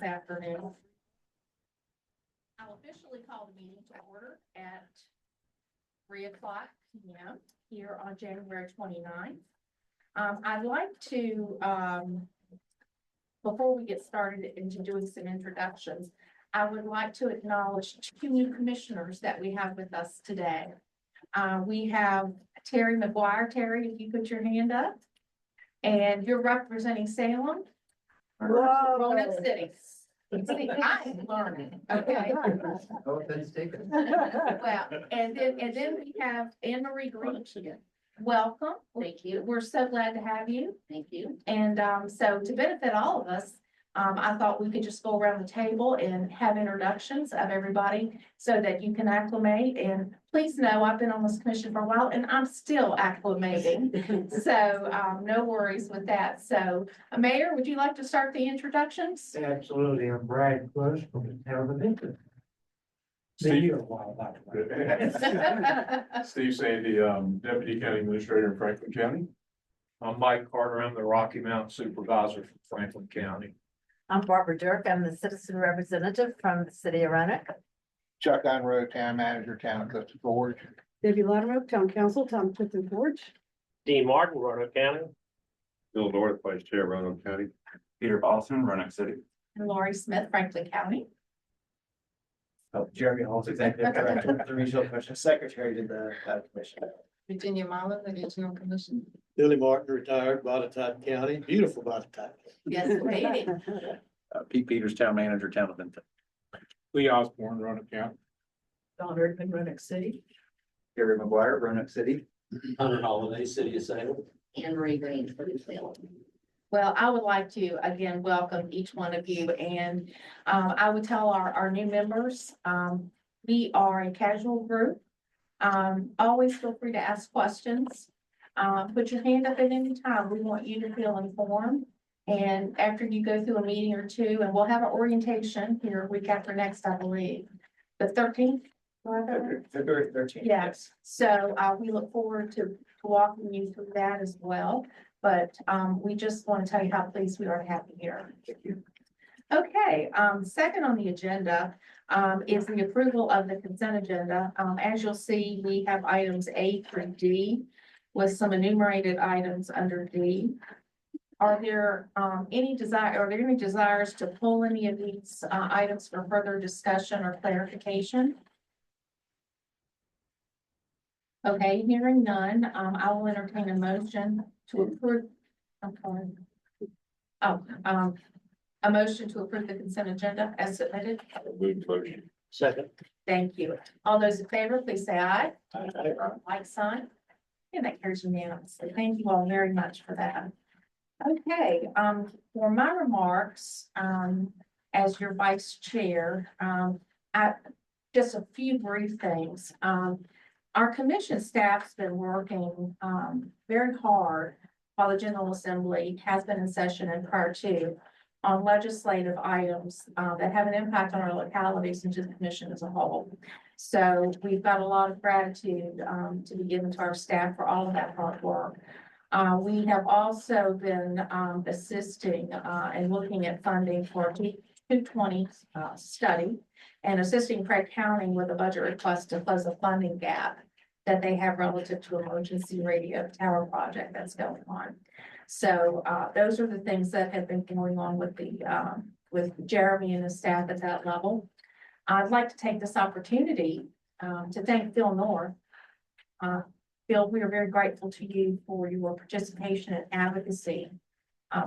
afternoon. I'll officially call the meeting to order at 3:00 p.m. here on January 29th. I'd like to, before we get started into doing some introductions, I would like to acknowledge two new commissioners that we have with us today. We have Terry McGuire. Terry, if you put your hand up. And you're representing Salem. Roanoke City. See, I am learning, okay? Oh, that's taken. Well, and then we have Anne Marie Green. Welcome. Thank you. We're so glad to have you. Thank you. And so to benefit all of us, I thought we could just go around the table and have introductions of everybody so that you can acclimate. And please know, I've been on this commission for a while and I'm still acclimating. So no worries with that. So Mayor, would you like to start the introductions? Absolutely, I'm Brad Close from the town of Memphis. Been here a while, by the way. Steve Sandy, Deputy County Administrator in Franklin County. I'm Mike Carter. I'm the Rocky Mountain Supervisor from Franklin County. I'm Barbara Dirk. I'm the citizen representative from the city of Roanoke. Chuck Unruh, Town Manager, Town of Clifton Forge. Debbie Lotterow, Town Council, Town of Clifton Forge. Dean Martin, Roanoke County. Bill North, Vice Chair, Roanoke County. Peter Boston, Roanoke City. And Lori Smith, Franklin County. Jeremy Holmes, Executive Director of the Regional Commission, Secretary to the Commission. Virginia Marlin, the Regional Commission. Billy Martin, retired, Botetourt County, beautiful Botetourt. Yes, lady. Pete Peters, Town Manager, Town of Benton. Lee Osborne, Roanoke County. Don Erdman, Roanoke City. Gary McGuire, Roanoke City. Hunter Holiday, City of Salem. Anne Marie Green, City of Salem. Well, I would like to again welcome each one of you, and I would tell our new members, we are a casual group. Always feel free to ask questions. Put your hand up at any time. We want you to feel informed. And after you go through a meeting or two, and we'll have an orientation here week after next, I believe, the 13th. February 13th. Yes, so we look forward to walking you through that as well. But we just want to tell you how pleased we are to have you here. Okay, second on the agenda is the approval of the consent agenda. As you'll see, we have items A through D with some enumerated items under D. Are there any desires to pull any of these items for further discussion or clarification? Okay, hearing none, I will entertain a motion to approve. I'm sorry. A motion to approve the consent agenda as submitted. Move motion. Second. Thank you. All those in favor, please say aye. Like sign. And that carries unanimously. Thank you all very much for that. Okay, for my remarks, as your vice chair, just a few brief things. Our commission staff's been working very hard while the General Assembly has been in session and prior to on legislative items that have an impact on our localities and to the commission as a whole. So we've got a lot of gratitude to be given to our staff for all of that hard work. We have also been assisting and looking at funding for 220 study and assisting Craig County with a budget request to close a funding gap that they have relative to emergency radio tower project that's going on. So those are the things that have been going on with with Jeremy and his staff at that level. I'd like to take this opportunity to thank Phil North. Phil, we are very grateful to you for your participation and advocacy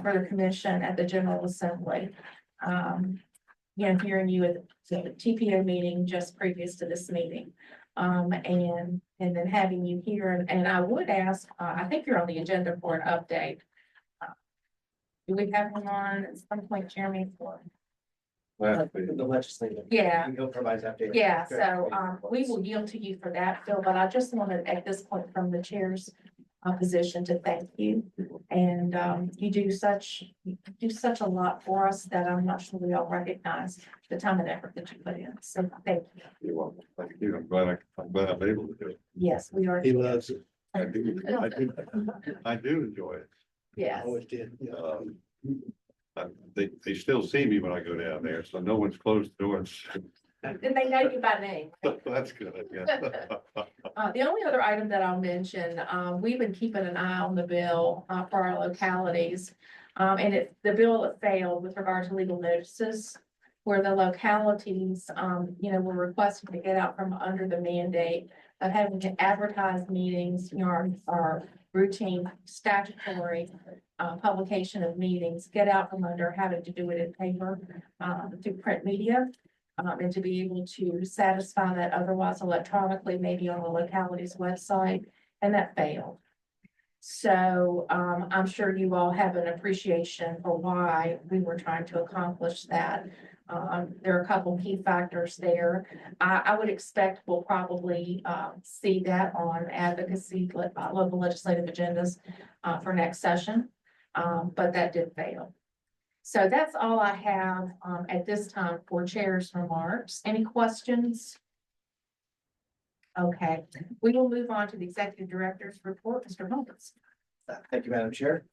for the commission at the General Assembly. Hearing you at the TPO meeting just previous to this meeting. And then having you here, and I would ask, I think you're on the agenda for an update. Do we have one on at some point, Jeremy, for? The legislative. Yeah. He'll provide updates. Yeah, so we will yield to you for that, Phil, but I just wanted at this point from the chair's position to thank you. And you do such a lot for us that I'm not sure we all recognize the time and effort that you put in. So thank you. You're welcome. Thank you. I'm glad I'm able to do it. Yes, we are. He loves it. I do enjoy it. Yes. Always did. Yeah. They still see me when I go down there, so no one's closed the doors. Did they know you by name? That's good, yeah. The only other item that I'll mention, we've been keeping an eye on the bill, for our localities. And the bill failed with regard to legal notices, where the localities, were requested to get out from under the mandate of having to advertise meetings, our routine statutory, publication of meetings, get out from under having to do it in paper, through print media. And to be able to satisfy that otherwise electronically, maybe on the locality's website, and that failed. So, I'm sure you all have an appreciation for why we were trying to accomplish that. There are a couple key factors there. I would expect we'll probably, see that on advocacy, local legislative agendas, for next session. But that did fail. So that's all I have at this time for chair's remarks. Any questions? Okay, we will move on to the executive director's report, Mr. Holmes. Thank you, Madam Chair.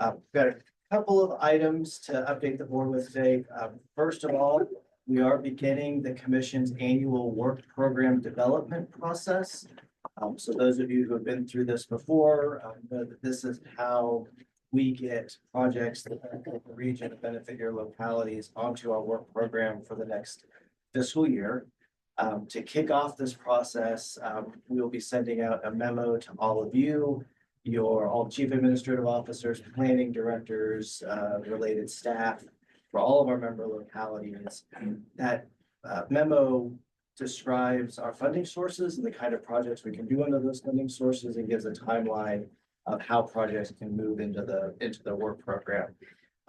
We've got a couple of items to update the board with today. First of all, we are beginning the commission's annual work program development process. So those of you who have been through this before, know that this is how we get projects that benefit the region, that benefit your localities onto our work program for the next fiscal year. To kick off this process, we will be sending out a memo to all of you, all chief administrative officers, planning directors, related staff for all of our member localities. That memo describes our funding sources and the kind of projects we can do under those funding sources, and gives a timeline of how projects can move into the work program.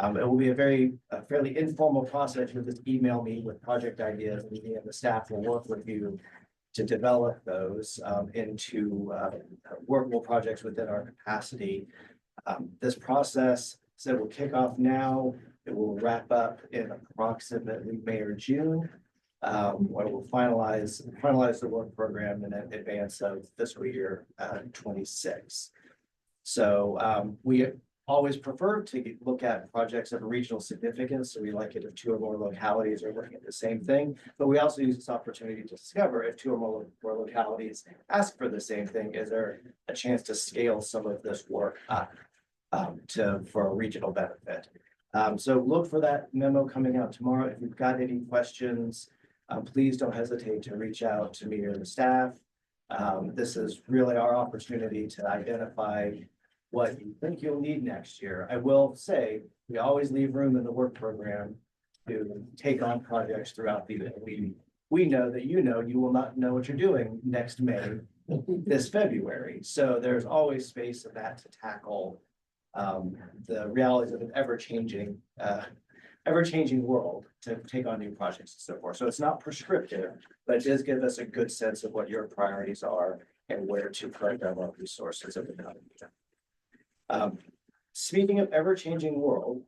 It will be a fairly informal process. You'll just email me with project ideas, and me and the staff will work with you to develop those into workable projects within our capacity. This process will kick off now. It will wrap up in approximately May or June. Where we'll finalize the work program in advance of fiscal year 26. So we always prefer to look at projects of regional significance. So we like it if two or more localities are looking at the same thing, but we also use this opportunity to discover if two or more localities ask for the same thing, is there a chance to scale some of this work up for a regional benefit. So look for that memo coming out tomorrow. If you've got any questions, please don't hesitate to reach out to me or the staff. This is really our opportunity to identify what you think you'll need next year. I will say, we always leave room in the work program to take on projects throughout the year. We know that you will not know what you're doing next May, this February. So there's always space in that to tackle the realities of an ever-changing world, to take on new projects and so forth. So it's not prescriptive, but it does give us a good sense of what your priorities are and where to program our resources over the coming year. Speaking of ever-changing world,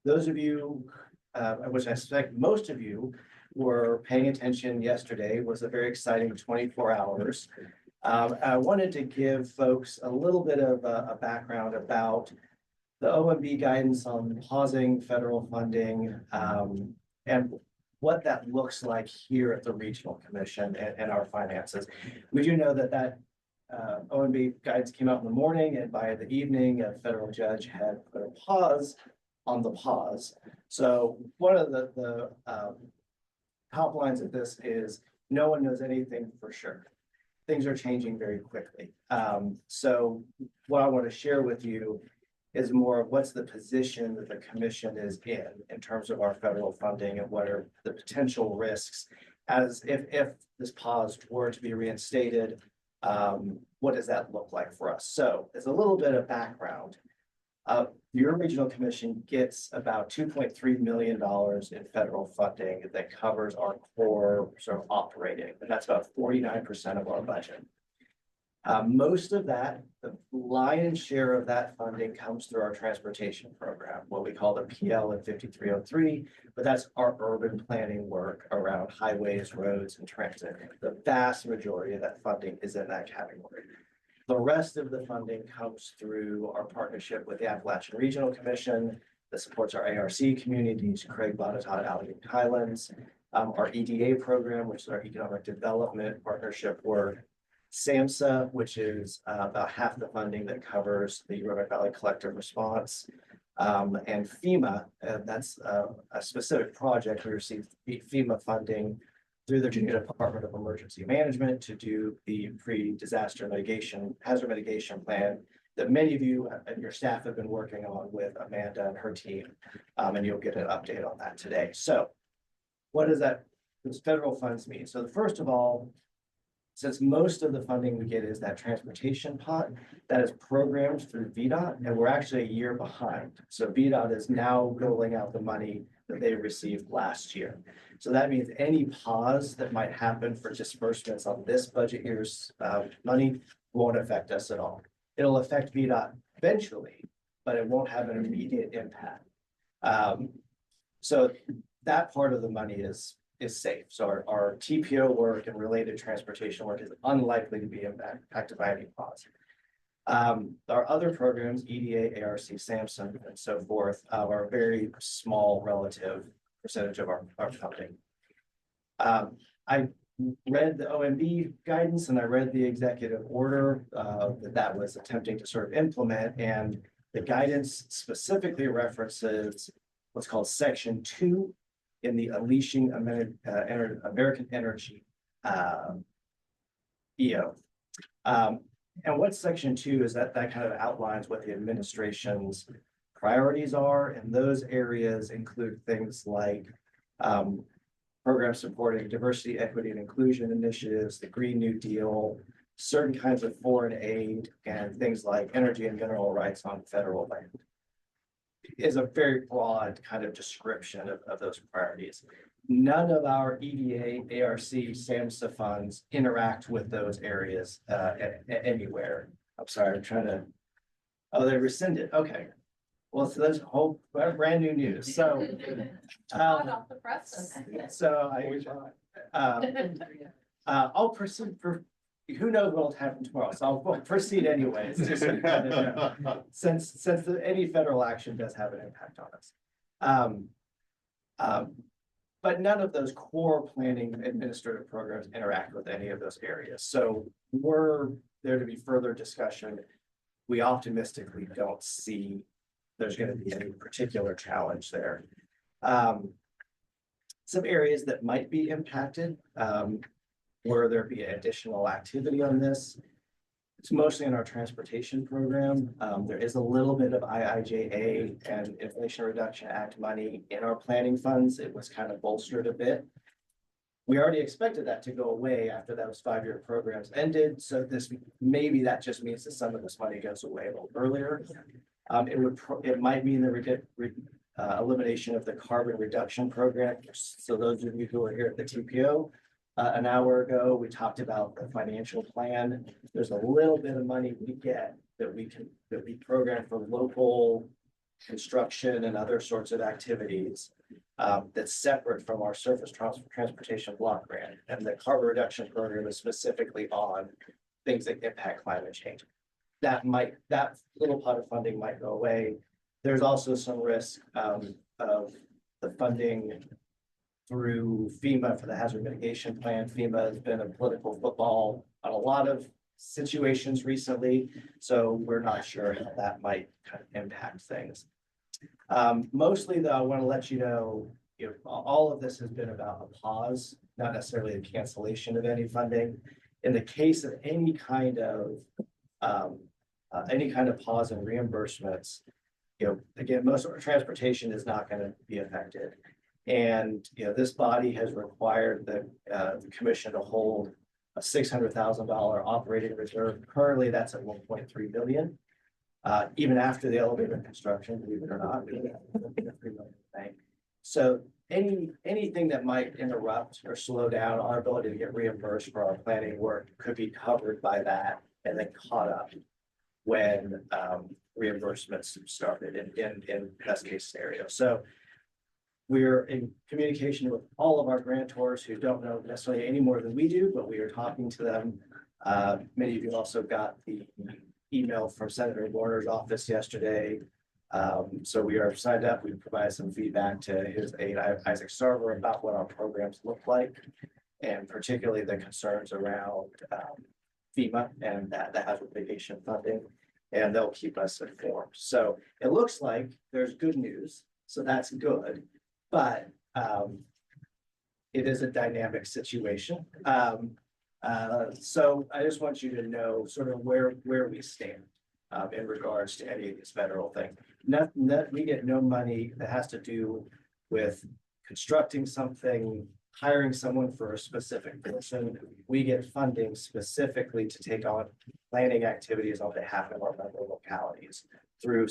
those of you, which I suspect most of you were paying attention yesterday, was a very exciting 24 hours. I wanted to give folks a little bit of a background about the OMB guidance on pausing federal funding, and what that looks like here at the Regional Commission and our finances. We do know that OMB guidance came out in the morning, and by the evening, a federal judge had put a pause on the pause. So one of the top lines of this is no one knows anything for sure. Things are changing very quickly. So what I want to share with you is more of what's the position that the commission is in terms of our federal funding, and what are the potential risks as if this pause were to be reinstated. What does that look like for us? So as a little bit of background, your regional commission gets about $2.3 million in federal funding that covers our core sort of operating, and that's about 49% of our budget. Most of that, the lion's share of that funding comes through our transportation program, what we call the PL and 5303, but that's our urban planning work around highways, roads, and transit. The vast majority of that funding is in that category. The rest of the funding comes through our partnership with the Appalachian Regional Commission, that supports our ARC communities, Craig, Botetourt, Allegheny Highlands, our EDA program, which is our economic development partnership work, SAMHSA, which is about half the funding that covers the Roanoke Valley Collective Response, and FEMA, that's a specific project. We received FEMA funding through the Virginia Department of Emergency Management to do the pre-disaster mitigation, hazard mitigation plan that many of you and your staff have been working on with Amanda and her team. And you'll get an update on that today. So what does those federal funds mean? So first of all, since most of the funding we get is that transportation pot that is programmed through VDOT, and we're actually a year behind. So VDOT is now rolling out the money that they received last year. So that means any pause that might happen for disbursements on this budget year's money won't affect us at all. It'll affect VDOT eventually, but it won't have an immediate impact. So that part of the money is safe. So our TPO work and related transportation work is unlikely to be impacted by any pause. Our other programs, EDA, ARC, SAMHSA, and so forth, are a very small relative percentage of our funding. I read the OMB guidance and I read the executive order that was attempting to sort of implement, and the guidance specifically references what's called Section 2 in the Unleashing American Energy EO. And what Section 2 is that kind of outlines what the administration's priorities are, and those areas include things like programs supporting diversity, equity, and inclusion initiatives, the Green New Deal, certain kinds of foreign aid, and things like energy and mineral rights on federal land. Is a very broad kind of description of those priorities. None of our EDA, ARC, SAMHSA funds interact with those areas anywhere. I'm sorry, I'm trying to, oh, they rescinded, okay. Well, so that's whole brand new news, so. Hot off the presses. So I'll proceed for, who knows what'll happen tomorrow, so I'll proceed anyways, just so you kind of know, since any federal action does have an impact on us. But none of those core planning administrative programs interact with any of those areas. So were there to be further discussion, we optimistically don't see there's going to be any particular challenge there. Some areas that might be impacted, where there be additional activity on this, it's mostly in our transportation program. There is a little bit of IIJA and Inflation Reduction Act money in our planning funds. It was kind of bolstered a bit. We already expected that to go away after those 5-year programs ended. So maybe that just means that some of this money goes away a little earlier. It might mean the elimination of the carbon reduction program. So those of you who are here at the TPO, an hour ago, we talked about the financial plan. There's a little bit of money we get that we program for local construction and other sorts of activities that's separate from our surface transportation block grant. And the carbon reduction program is specifically on things that impact climate change. That little pot of funding might go away. There's also some risk of the funding through FEMA for the hazard mitigation plan. FEMA has been a political football on a lot of situations recently, so we're not sure how that might kind of impact things. Mostly though, I want to let you know, all of this has been about a pause, not necessarily a cancellation of any funding. In the case of any kind of pause in reimbursements, again, most of our transportation is not going to be affected. And this body has required the commission to hold a $600,000 operating reserve. Currently, that's at 1.3 billion. Even after the elevator construction, believe it or not, we have a $3 million bank. So anything that might interrupt or slow down our ability to get reimbursed for our planning work could be covered by that and then caught up when reimbursements started in best case scenario. So we're in communication with all of our grantors who don't know necessarily any more than we do, but we are talking to them. Many of you also got the email from Senator Warner's office yesterday So we are signed up. We provide some feedback to his aide, Isaac Sarver, about what our programs look like. And particularly the concerns around FEMA and that hazard mitigation funding. And they'll keep us informed. So it looks like there's good news. So that's good. But it is a dynamic situation. So I just want you to know sort of where we stand in regards to any of these federal things. We get no money that has to do with constructing something, hiring someone for a specific person. We get funding specifically to take on planning activities on behalf of our member localities through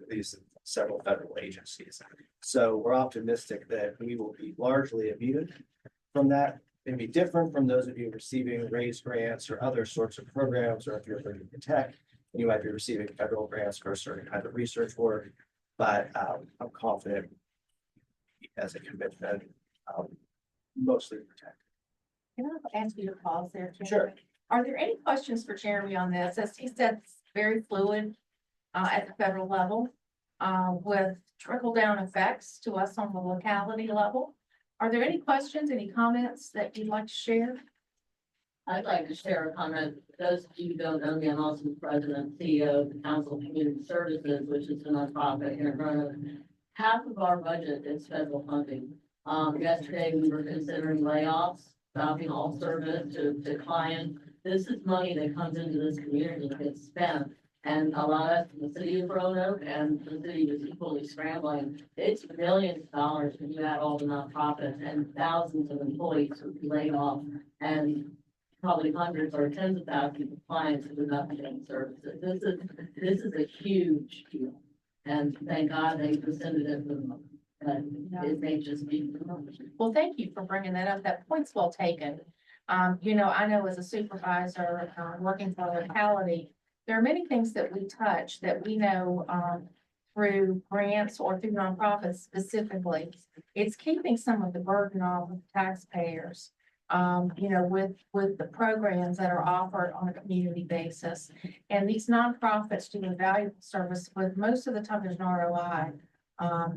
these several federal agencies. So we're optimistic that we will be largely immune from that. It'd be different from those of you receiving raised grants or other sorts of programs, or if you're working in tech, you might be receiving federal grants for a certain kind of research work. But I'm confident as a commitment, mostly protected. Can I ask you to pause there, Jeremy? Sure. Are there any questions for Jeremy on this? As he said, it's very fluid at the federal level with trickle-down effects to us on the locality level. Are there any questions, any comments that you'd like to share? I'd like to share a comment. Those of you who don't know me, I'm also the president, CEO of the Council of Community Services, which is a nonprofit here in Roanoke. Half of our budget is federal funding. Yesterday, we were considering layoffs, stopping all service to clients. This is money that comes into this community and gets spent. And a lot of the city of Roanoke and the city was equally scrambling. It's millions of dollars when you add all the nonprofits and thousands of employees who be laid off, and probably hundreds or tens of thousands of clients who are not getting services. This is a huge deal. And thank God they presented it for them. And it may just be. Well, thank you for bringing that up. That point's well taken. You know, I know as a supervisor working for a locality, there are many things that we touch that we know through grants or through nonprofits specifically. It's keeping some of the burden off of taxpayers, you know, with the programs that are offered on a community basis. And these nonprofits do a valuable service with most of the time there's no ROI,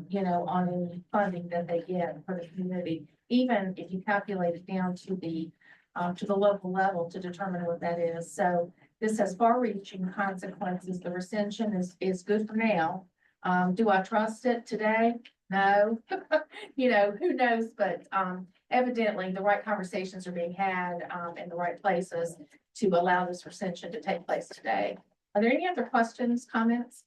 you know, on any funding that they get for the community, even if you calculate it down to the local level to determine what that is. So this has far-reaching consequences. The recension is good for now. Do I trust it today? No. You know, who knows? But evidently the right conversations are being had in the right places to allow this recension to take place today. Are there any other questions, comments?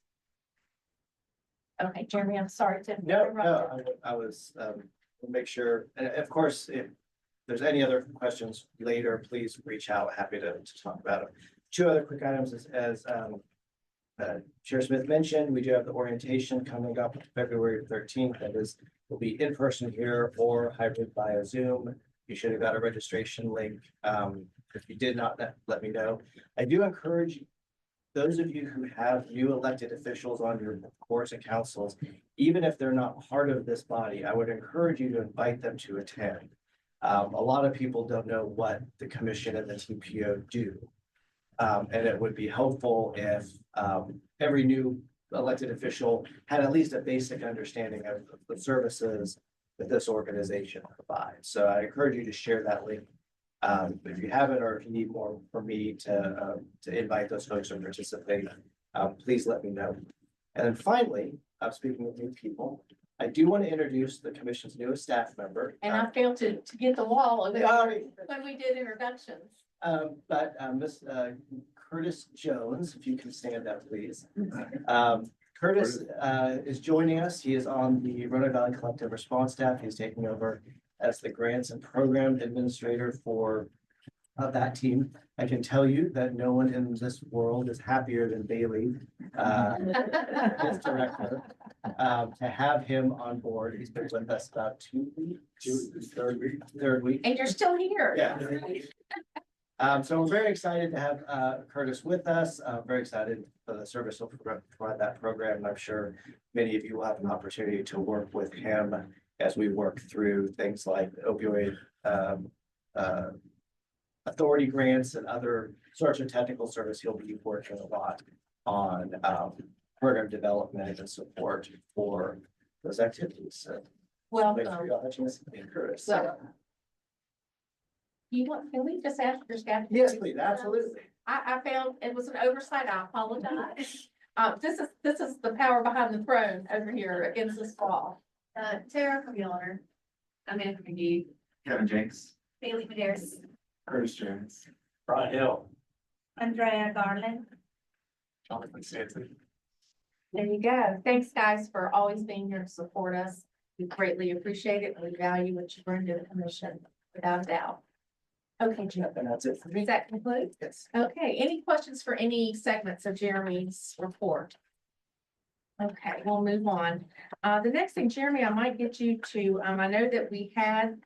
Okay, Jeremy, I'm sorry to interrupt. No, I was, we'll make sure, and of course, if there's any other questions later, please reach out. Happy to talk about them. Two other quick items as Chair Smith mentioned, we do have the orientation coming up February 13th. That is, will be in person here or hybrid via Zoom. You should have got a registration link. If you did not, let me know. I do encourage those of you who have new elected officials on your boards and councils, even if they're not part of this body, I would encourage you to invite them to attend. A lot of people don't know what the commission and the TPO do. And it would be helpful if every new elected official had at least a basic understanding of the services that this organization provides. So I encourage you to share that link. If you haven't, or if you need more from me to invite those folks to participate, please let me know. And then finally, speaking of new people, I do want to introduce the commission's newest staff member. And I failed to get the wall of it Sorry. when we did introductions. But Miss Curtis Jones, if you can stand up, please. Curtis is joining us. He is on the Roanoke Valley Collective Response Staff. He's taking over as the Grants and Program Administrator for that team. I can tell you that no one in this world is happier than Bailey, his director, to have him on board. He's been with us about 2 weeks. Third week. And you're still here. Yeah. So we're very excited to have Curtis with us. Very excited for the service he'll provide that program. And I'm sure many of you will have an opportunity to work with him as we work through things like opioid authority grants and other sorts of technical service. He'll be working a lot on program development and support for those activities. So make sure Welcome. y'all have a chance to be encouraged. So- can we just ask your staff? Yes, please, absolutely. I found it was an oversight. I apologize. This is the power behind the throne over here against this wall. Tara Mueller. Amanda McGee. Kevin Jenks. Bailey Medeiros. Curtis Jones. Brian Hill. Andrea Garland. Jonathan Stanton. There you go. Thanks, guys, for always being here to support us. We greatly appreciate it. We value what you bring to the commission, without a doubt. Okay, Jim, And that's it for me. does that conclude? Yes. Okay, any questions for any segments of Jeremy's report? Okay, we'll move on. The next thing, Jeremy, I might get you to, I know that we had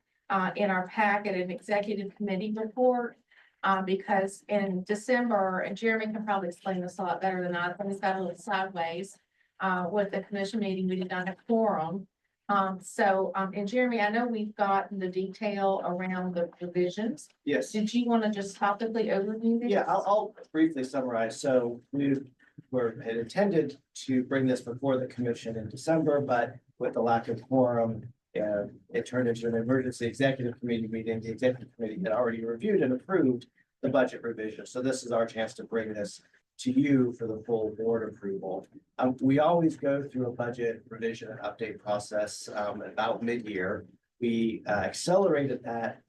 in our packet an executive committee report. Because in December, and Jeremy can probably explain this a lot better than I, things got a little sideways. With the commission meeting, we did not have quorum. And Jeremy, I know we've gotten the detail around the provisions. Yes. Did you want to just topically overview this? Yeah, I'll briefly summarize. So had intended to bring this before the commission in December, but with the lack of quorum, it turned into an emergency executive committee meeting. The executive committee had already reviewed and approved the budget revision. So this is our chance to bring this to you for the full board approval. We always go through a budget revision and update process about mid-year. We accelerated that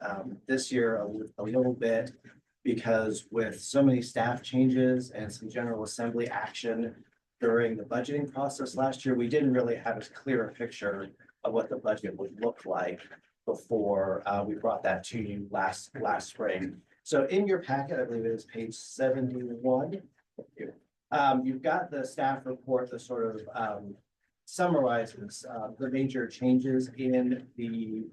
this year a little bit because with so many staff changes and some general assembly action during the budgeting process last year, we didn't really have as clear a picture of what the budget would look like before we brought that to you last spring. So in your packet, I believe it is page 71. You've got the staff report that sort of summarizes the major changes in the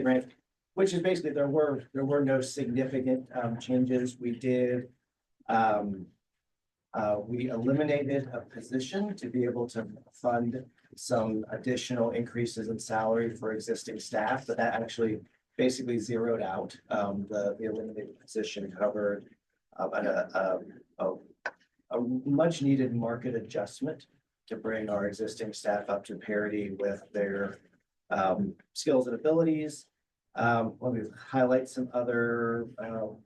grant, which is basically there were no significant changes. We eliminated a position to be able to fund some additional increases in salary for existing staff, but that actually basically zeroed out. The eliminated position covered a much needed market adjustment to bring our existing staff up to parity with their skills and abilities. Let me highlight some other,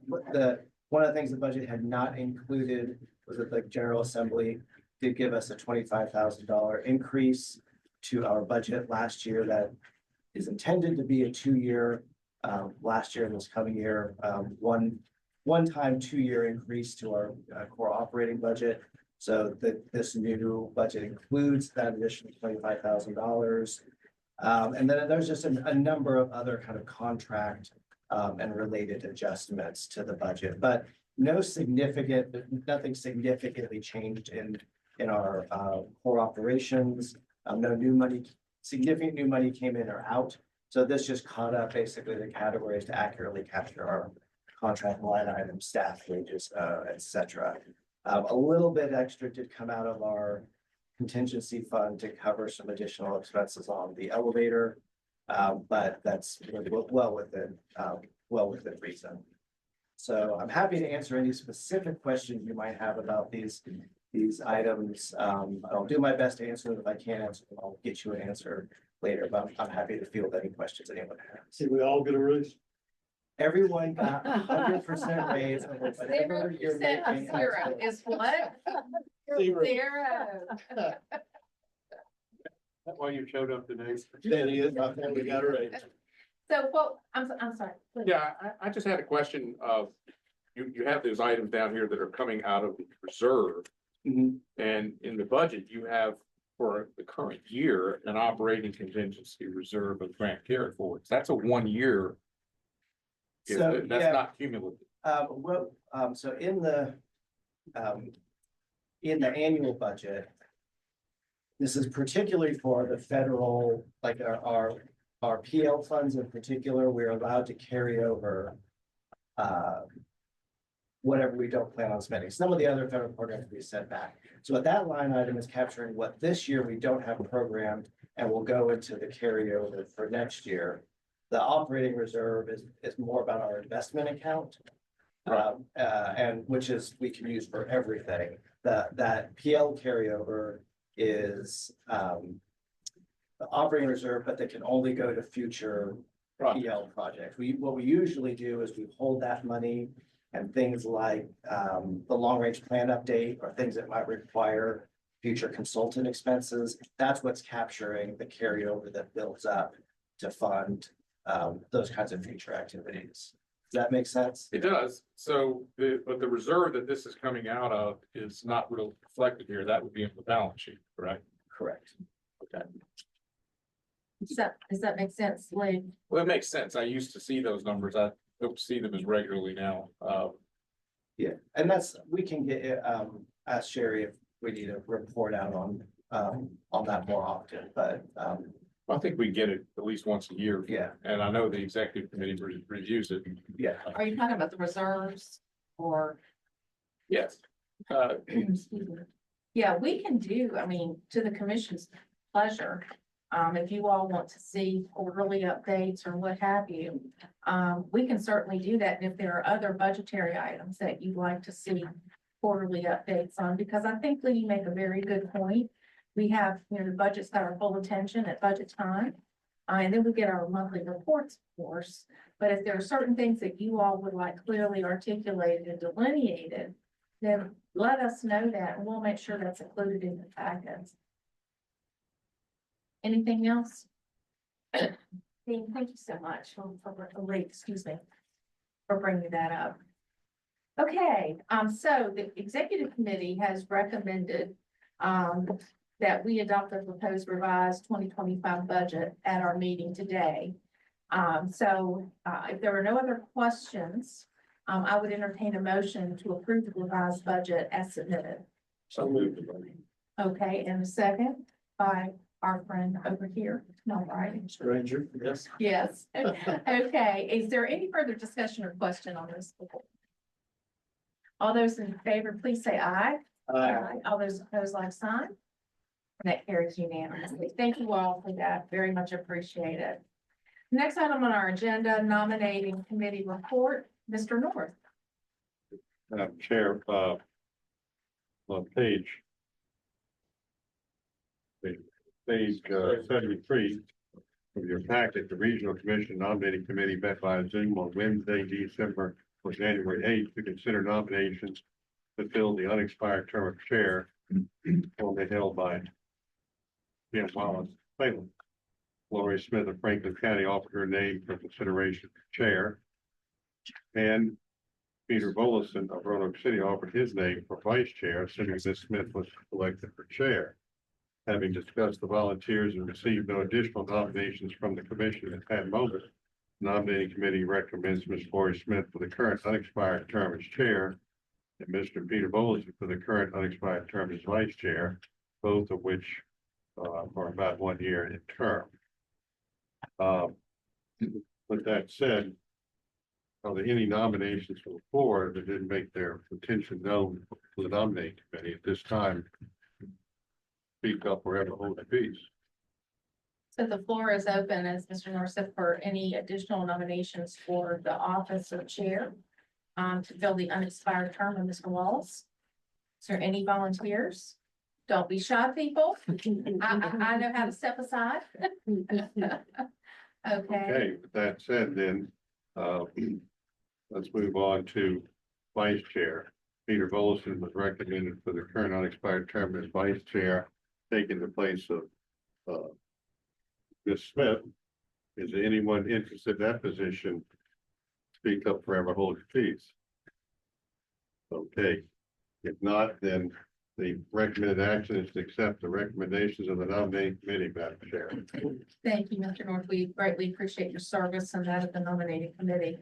one of the things the budget had not included was that the General Assembly did give us a $25,000 increase to our budget last year that is intended to be a 2-year, last year and this coming year, one-time 2-year increase to our core operating budget. So this new budget includes that additional $25,000. And then there's just a number of other kind of contract and related adjustments to the budget, but nothing significantly changed in our core operations. No new money, significant new money came in or out. So this just caught up basically the categories to accurately capture our contract line items, staff wages, et cetera. A little bit extra did come out of our contingency fund to cover some additional expenses on the elevator. But that's well within reason. So I'm happy to answer any specific questions you might have about these items. I'll do my best to answer them. If I can't answer them, I'll get you an answer later, but I'm happy to field any questions anyone has. See, we all get a raise. Everyone got 100% raise. Over whatever you're 0% of making. zero is what? Zero. That's why you showed up today. That is, I think we got a raise. So, well, I'm sorry. Please. Yeah, I just had a question of, you have those items down here that are coming out of the reserve. Mhm. And in the budget, you have for the current year, an operating contingency reserve of grant carry forwards. That's a 1 year. So, That's yeah. not cumulative. So in the annual budget, this is particularly for the federal, like our PL funds in particular, we're allowed to carry over whatever we don't plan on spending. Some of the other federal programs we set back. So that line item is capturing what this year we don't have programmed and will go into the carryover for next year. The operating reserve is more about our investment account. And which is, we can use for everything. that PL carryover is, the operating reserve, but that can only go to future PL projects. What we usually do is we hold that money and things like, the long-range plan update or things that might require future consultant expenses. That's what's capturing the carryover that builds up to fund, those kinds of future activities. Does that make sense? It does. So but the reserve that this is coming out of is not really reflected here. That would be in the balance sheet, correct? Correct. Okay. Does that make sense, Lee? Well, it makes sense. I used to see those numbers. I don't see them as regularly now. Yeah, and we can get, ask Sherry if we need a report out on that more often, but, I think we get it at least once a year. yeah, And I know the executive committee reviews it. yeah. Are you talking about the reserves or? Yes. Excuse me. Yeah, we can do, I mean, to the commission's pleasure. If you all want to see quarterly updates or what have you, we can certainly do that. And if there are other budgetary items that you'd like to see quarterly updates on, because I think, Lee, you make a very good point. We have, the budgets that are full attention at budget time. And then we get our monthly reports, of course. But if there are certain things that you all would like clearly articulated and delineated, then let us know that and we'll make sure that's included in the packets. Anything else? Dean, thank you so much excuse me, for bringing that up. Okay, so the executive committee has recommended that we adopt the proposed revised 2025 budget at our meeting today. If there are no other questions, I would entertain a motion to approve the revised budget as submitted. So moved. Okay, and a second by our friend over here. No, right? Stranger, yes. Yes. Okay, is there any further discussion or question on this? All those in favor, please say aye. Aye. All those opposed, like sign. That carries unanimously. Thank you all for that. Very much appreciated. Next item on our agenda, nominating committee report, Mr. North. Chair, on page 73 of your packet, the Regional Commission Nominating Committee met by Zoom on Wednesday, January 8th to consider nominations to fill the unexpired term of chair formerly held by Jim Wallace Salem. Lori Smith of Franklin County offered her name for consideration for chair, and Peter Volleson of Roanoke City offered his name for vice chair, assuming Ms. Smith was elected for chair. Having discussed the volunteers and received no additional nominations from the commission at that moment, the nominating committee recommends Ms. Lori Smith for the current unexpired term as chair and Mr. Peter Volleson for the current unexpired term as vice chair, both of which are about 1 year in term. With that said, are there any nominations from the floor that didn't make their intention known to the nominating committee at this time? Speak up or ever hold a peace. So the floor is open, as Mr. North said, for any additional nominations for the office of chair to fill the unexpired term of Mr. Wallace. Is there any volunteers? Don't be shy, people. I know how to step aside. Okay. With that said, then let's move on to vice chair. Peter Volleson was recommended for the current unexpired term as vice chair, taking the place of Ms. Smith. Is there anyone interested in that position? Speak up, forever hold your peace. Okay. If not, then the recommended action is to accept the recommendations of the nominating committee, Madam Chair. Thank you, Mr. North. We greatly appreciate your service and that of the nominating committee.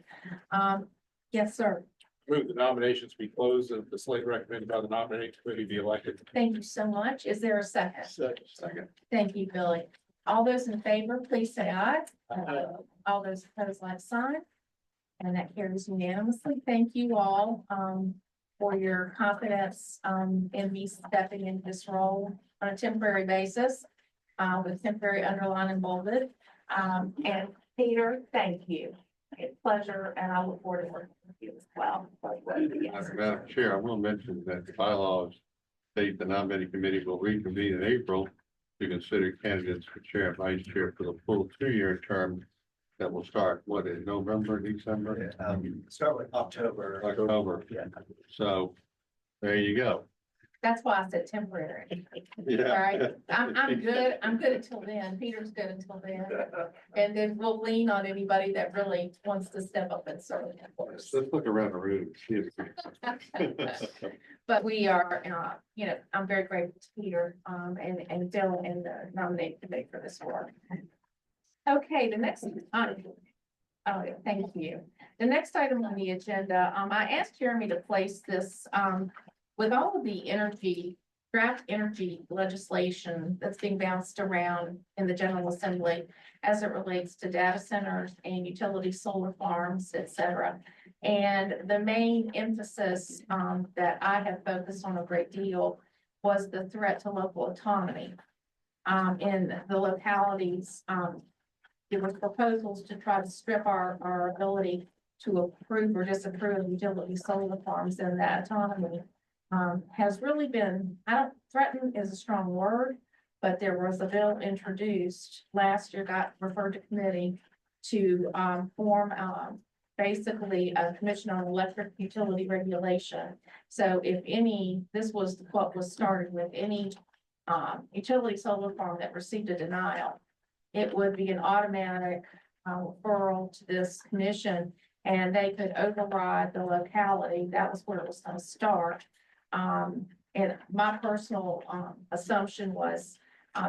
Yes, sir. Move the nominations be closed and the slate recommended by the nominating committee be elected. Thank you so much. Is there a second? Second. Thank you, Billy. All those in favor, please say aye. Aye. All those opposed, like sign. And that carries unanimously. Thank you all for your confidence in me stepping into this role on a temporary basis with temporary underline and bolded. And Peter, thank you. It's a pleasure, and I look forward to working with you as well. Madam Chair, I will mention that the bylaws state the nominating committee will reconvene in April to consider candidates for chair and vice chair for the full 2-year term that will start, what, in November, December? Start with October. October. Yeah. So there you go. That's why I said temporary. All right, I'm good until then. Peter's good until then. And then we'll lean on anybody that really wants to step up and serve, of course. Let's look around the room. See if- But we are, I'm very grateful to Peter, and Phil and the nominating committee for this work. Okay, the next, thank you. The next item on the agenda, I asked Jeremy to place this, with all of the draft energy legislation that's being bounced around in the General Assembly as it relates to data centers and utility solar farms, et cetera. And the main emphasis that I have focused on a great deal was the threat to local autonomy in the localities. There were proposals to try to strip our ability to approve or disapprove of utility solar farms, and that autonomy has really been, threaten is a strong word, but there was a bill introduced last year, got referred to committee to form basically a commission on electric utility regulation. So if any, this was what was started with any utility solar farm that received a denial, it would be an automatic referral to this commission, and they could override the locality. That was where it was going to start. And my personal assumption was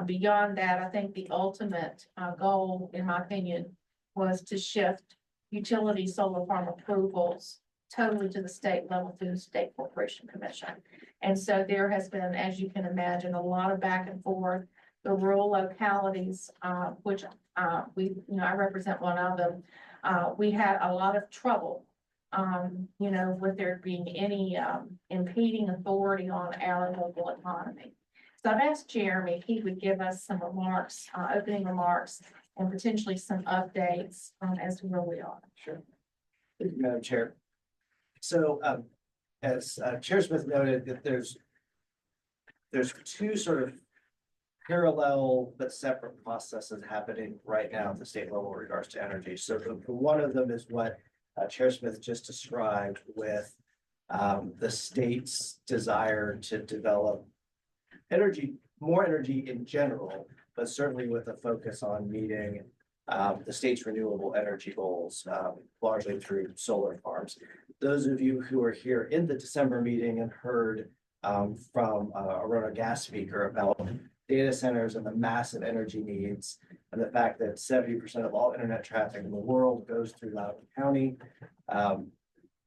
beyond that, I think the ultimate goal, in my opinion, was to shift utility solar farm approvals totally to the state level through the State Corporation Commission. And so there has been, as you can imagine, a lot of back and forth. The rural localities, which I represent one of them, we had a lot of trouble with there being any impeding authority on our local autonomy. So I've asked Jeremy if he would give us some remarks, opening remarks, and potentially some updates as to where we are. Sure. Thank you, Madam Chair. So as Chair Smith noted, that there's two sort of parallel but separate processes happening right now at the state level in regards to energy. So one of them is what Chair Smith just described with the state's desire to develop more energy in general, but certainly with a focus on meeting the state's renewable energy goals, largely through solar farms. Those of you who were here in the December meeting and heard from a Roanoke gas speaker about data centers and the massive energy needs, and the fact that 70% of all internet traffic in the world goes through Loudoun County,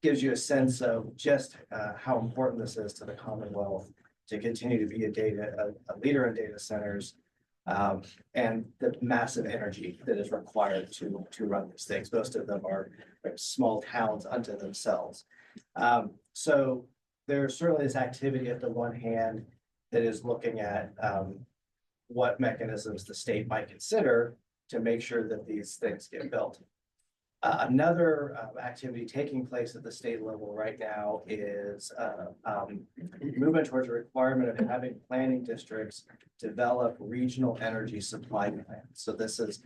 gives you a sense of just how important this is to the Commonwealth to continue to be a leader in data centers, and the massive energy that is required to run these things. Most of them are small towns unto themselves. So there's certainly this activity at the one hand that is looking at what mechanisms the state might consider to make sure that these things get built. Another activity taking place at the state level right now is movement towards a requirement of having planning districts develop regional energy supply plans. So this is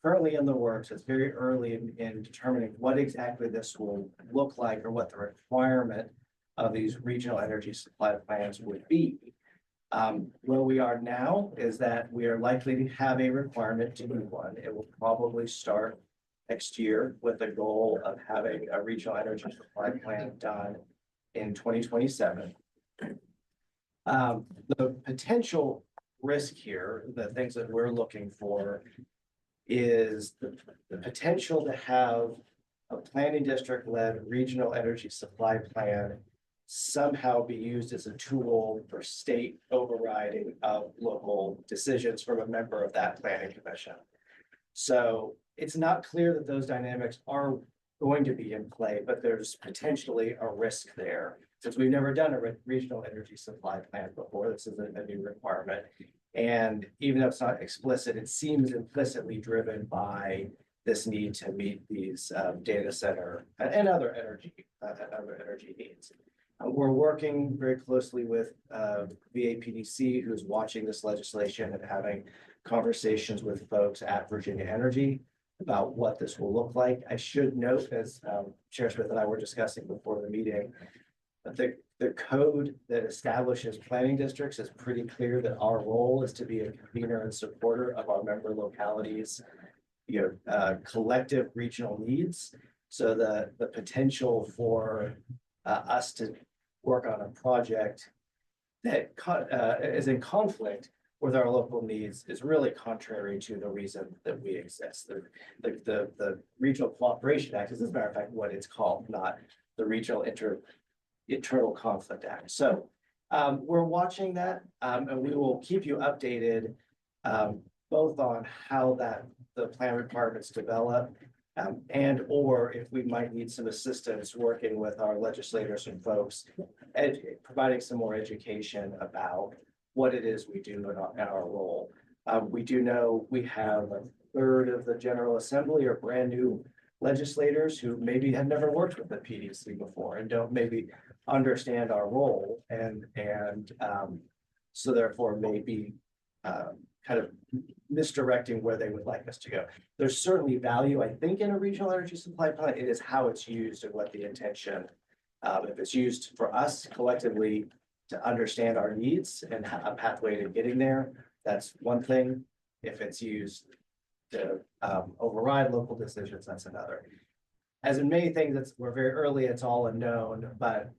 currently in the works. It's very early in determining what exactly this will look like or what the requirement of these regional energy supply plans would be. Where we are now is that we are likely to have a requirement to do one. It will probably start next year with the goal of having a regional energy supply plan done in 2027. The potential risk here, the things that we're looking for, is the potential to have a planning district-led regional energy supply plan somehow be used as a tool for state overriding of local decisions from a member of that planning commission. So it's not clear that those dynamics are going to be in play, but there's potentially a risk there. Since we've never done a regional energy supply plan before, this is a new requirement. And even though it's not explicit, it seems implicitly driven by this need to meet these data center and other energy needs. We're working very closely with VAPDC, who's watching this legislation and having conversations with folks at Virginia Energy about what this will look like. I should note, as Chair Smith and I were discussing before the meeting, that the code that establishes planning districts is pretty clear that our role is to be a convener and supporter of our member localities, collective regional needs. So the potential for us to work on a project that is in conflict with our local needs is really contrary to the reason that we exist. The Regional Cooperation Act is, as a matter of fact, what it's called, not the Regional Internal Conflict Act. So we're watching that, and we will keep you updated both on how the plan requirements develop, and or if we might need some assistance working with our legislators and folks, providing some more education about what it is we do in our role. We do know we have a third of the General Assembly are brand new legislators who maybe have never worked with the PDC before and don't maybe understand our role, and so therefore maybe kind of misdirecting where they would like us to go. There's certainly value, I think, in a regional energy supply plan. It is how it's used and what the intention. If it's used for us collectively to understand our needs and a pathway to getting there, that's one thing. If it's used to override local decisions, that's another. As in many things, we're very early, it's all unknown, but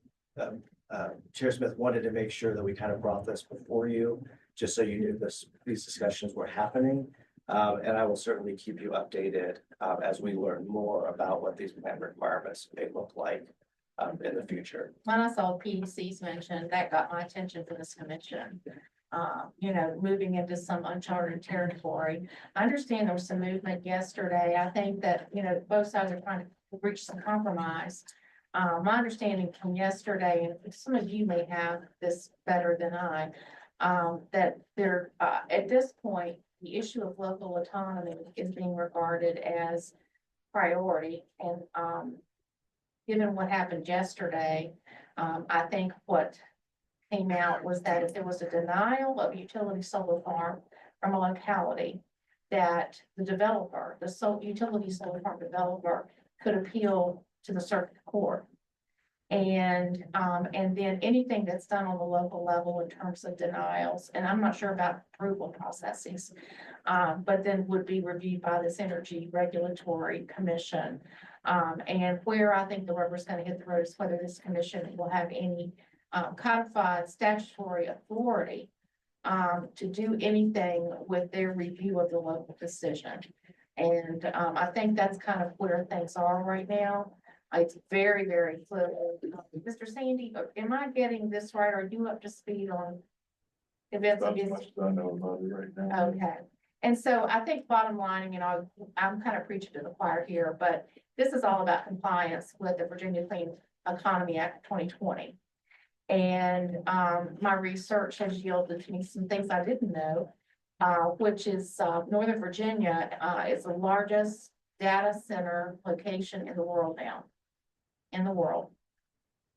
Chair Smith wanted to make sure that we kind of brought this before you, just so you knew these discussions were happening. And I will certainly keep you updated as we learn more about what these plan requirements may look like in the future. When I saw PDCs mentioned, that got my attention for this commission. Moving into some uncharted territory. I understand there was some movement yesterday. I think that, both sides are trying to reach some compromise. My understanding from yesterday, and some of you may have this better than I, that there, at this point, the issue of local autonomy is being regarded as priority. And given what happened yesterday, I think what came out was that if there was a denial of utility solar farm from a locality, that the developer, the utility solar farm developer, could appeal to the circuit court. And then anything that's done on the local level in terms of denials, and I'm not sure about approval processes, but then would be reviewed by this Energy Regulatory Commission. And where I think the rubber's going to hit the road is whether this commission will have any codified statutory authority to do anything with their review of the local decision. And I think that's kind of where things are right now. It's very, very fluid. Mr. Sandy, am I getting this right? Are you up to speed on events? That's much I know about it right now. Okay. And so I think bottom line, I'm kind of preaching to the choir here, but this is all about compliance with the Virginia Clean Economy Act 2020. And my research has yielded me some things I didn't know, which is Northern Virginia is the largest data center location in the world now.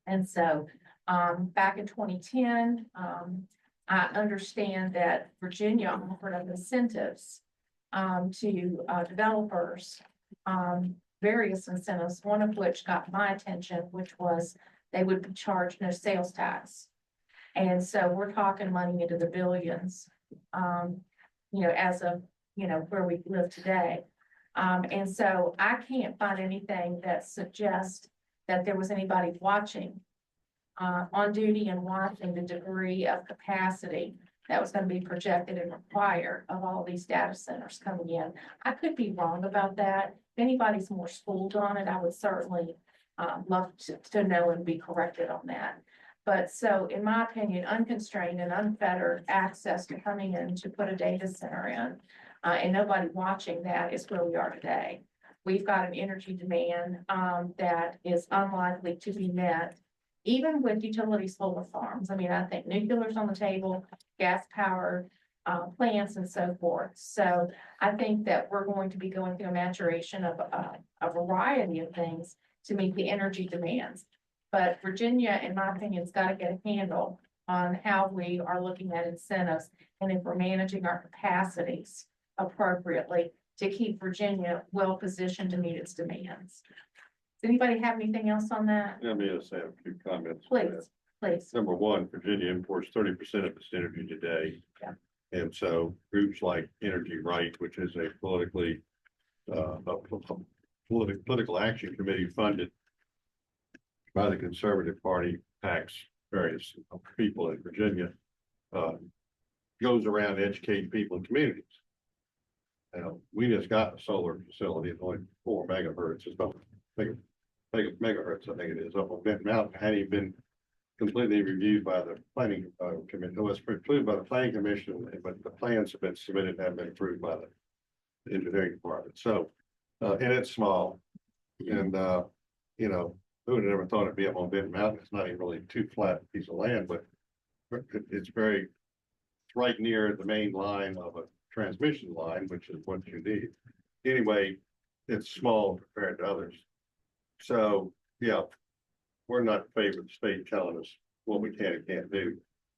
And so back in 2010, I understand that Virginia offered up incentives to developers, various incentives, one of which got my attention, which was they would be charged no sales tax. And so we're talking money into the billions, as of, where we live today. And so I can't find anything that suggests that there was anybody watching on duty and watching the degree of capacity that was going to be projected and required of all these data centers coming in. I could be wrong about that. If anybody's more schooled on it, I would certainly love to know and be corrected on that. But so in my opinion, unconstrained and unfettered access to coming in to put a data center in and nobody watching that is where we are today. We've got an energy demand that is unlikely to be met, even with utility solar farms. I mean, I think nuclear's on the table, gas powered plants and so forth. So I think that we're going to be going through a maturation of a variety of things to meet the energy demands. But Virginia, in my opinion, has got to get a handle on how we are looking at incentives and if we're managing our capacities appropriately to keep Virginia well positioned to meet its demands. Does anybody have anything else on that? Let me just have a few comments. Please, please. Number one, Virginia imports 30% of its energy today. Yeah. And so groups like Energy Right, which is a politically, political action committee funded by the Conservative Party, PACs, various people in Virginia, goes around educating people in communities. We just got a solar facility, it's only 4 megahertz, it's about megahertz, I think it is, up on Benton Mountain, hadn't even been completely reviewed by the planning commission. It was approved by the planning commission, but the plans have been submitted and have been approved by the engineering department. So, and it's small, and you know, who would have ever thought it'd be up on Benton Mountain? It's not even really too flat piece of land, but it's right near the main line of a transmission line, which is what you need. Anyway, it's small compared to others. So, yeah, we're not in favor of the state telling us what we can and can't do.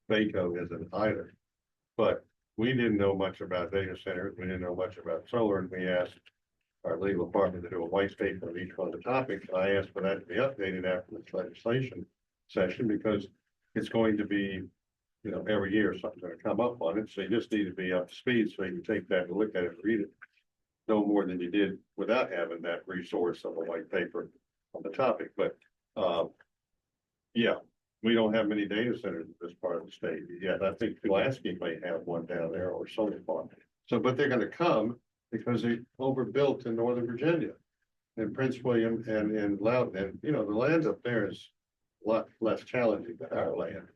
VACO isn't either. But we didn't know much about data centers. We didn't know much about solar, and we asked our legal department to do a white paper on each one of the topics. And I asked for that to be updated after this legislation session because it's going to be, you know, every year something's going to come up on it. So you just need to be up to speed so you can take that and look at it and read it no more than you did without having that resource of a white paper on the topic. But yeah, we don't have many data centers in this part of the state yet. I think Pulaski may have one down there or solar farm. So, but they're going to come because they overbuilt in Northern Virginia and Prince William and Loudoun. And, you know, the land up there is a lot less challenging than our land.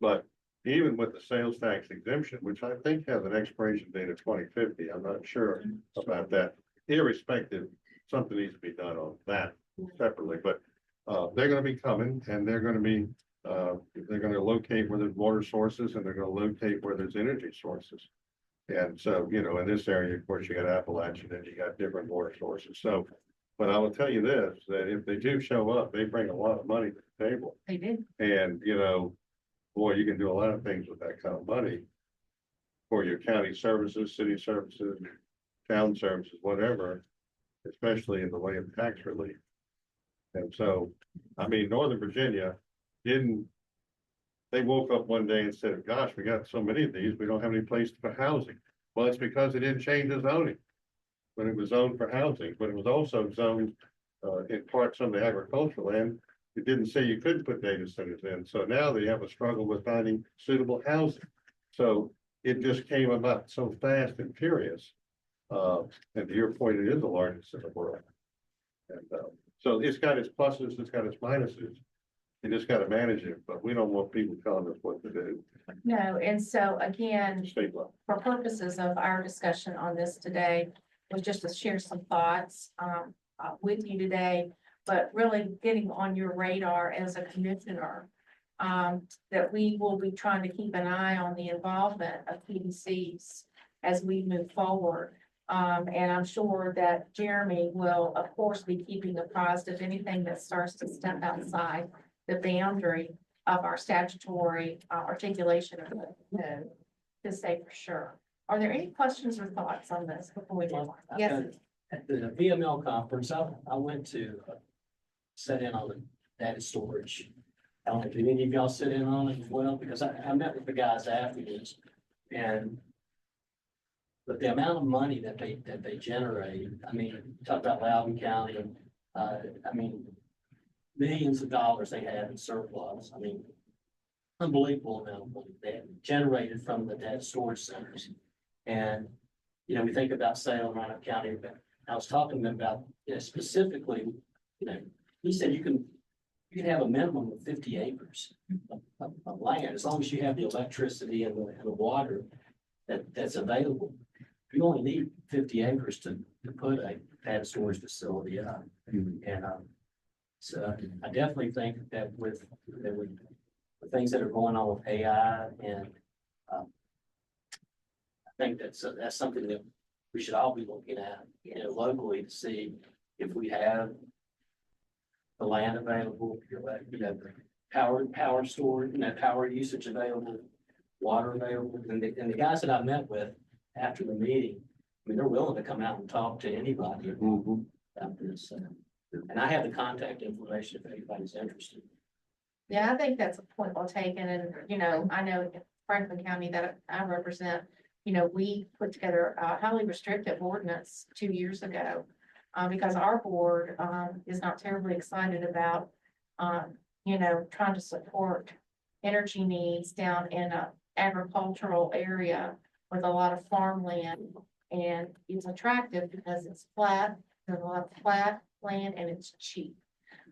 But even with the sales tax exemption, which I think has an expiration date of 2050, I'm not sure about that. Irrespective, something needs to be done on that separately. But they're going to be coming, and they're going to locate where there's water sources, and they're going to locate where there's energy sources. And so, you know, in this area, of course, you got Appalachian and you got different water sources. So, but I will tell you this, that if they do show up, they bring a lot of money to the table. They did. And, you know, boy, you can do a lot of things with that kind of money for your county services, city services, town services, whatever, especially in the way of tax relief. And so, I mean, Northern Virginia they woke up one day and said, gosh, we got so many of these, we don't have any place for housing. Well, it's because they didn't change the zoning when it was zoned for housing, but it was also zoned in part some of the agricultural land. It didn't say you couldn't put data centers in. So now they have a struggle with finding suitable housing. So it just came about so fast and furious. And to your point, it is the largest in the world. And so it's got its pluses, it's got its minuses. You just got to manage it, but we don't want people telling us what to do. No, and so again, State level. for purposes of our discussion on this today, was just to share some thoughts with you today, but really getting on your radar as a commissioner, that we will be trying to keep an eye on the involvement of PDCs as we move forward. And I'm sure that Jeremy will, of course, be keeping apprised of anything that starts to step outside the boundary of our statutory articulation of the code, to say for sure. Are there any questions or thoughts on this before we move on? Yes. At the VML conference, I went to sit in on the data storage. I don't know if any of y'all sit in on it as well, because I met with the guys afterwards, and but the amount of money that they generate, I mean, talk about Loudoun County, I mean, millions of dollars they have in surplus. I mean, unbelievable amount of money they have generated from the data storage centers. And, you know, we think about Salem, Roanoke County, but I was talking to them about, you know, specifically, you know, he said you can have a minimum of 50 acres of land, as long as you have the electricity and the water that's available. You only need 50 acres to put a data storage facility up. And so I definitely think that with the things that are going on with AI, and I think that's something that we should all be looking at, you know, locally, to see if we have the land available, the power storage, power usage available, water available. And the guys that I met with after the meeting, I mean, they're willing to come out and talk to anybody about this. And I have the contact information if anybody's interested. Yeah, I think that's a point well taken. And, I know in Franklin County that I represent, we put together a highly restrictive ordinance 2 years ago. Because our board, is not terribly excited about, trying to support energy needs down in a agricultural area with a lot of farmland. And it's attractive because it's flat, there's a lot of flat land and it's cheap.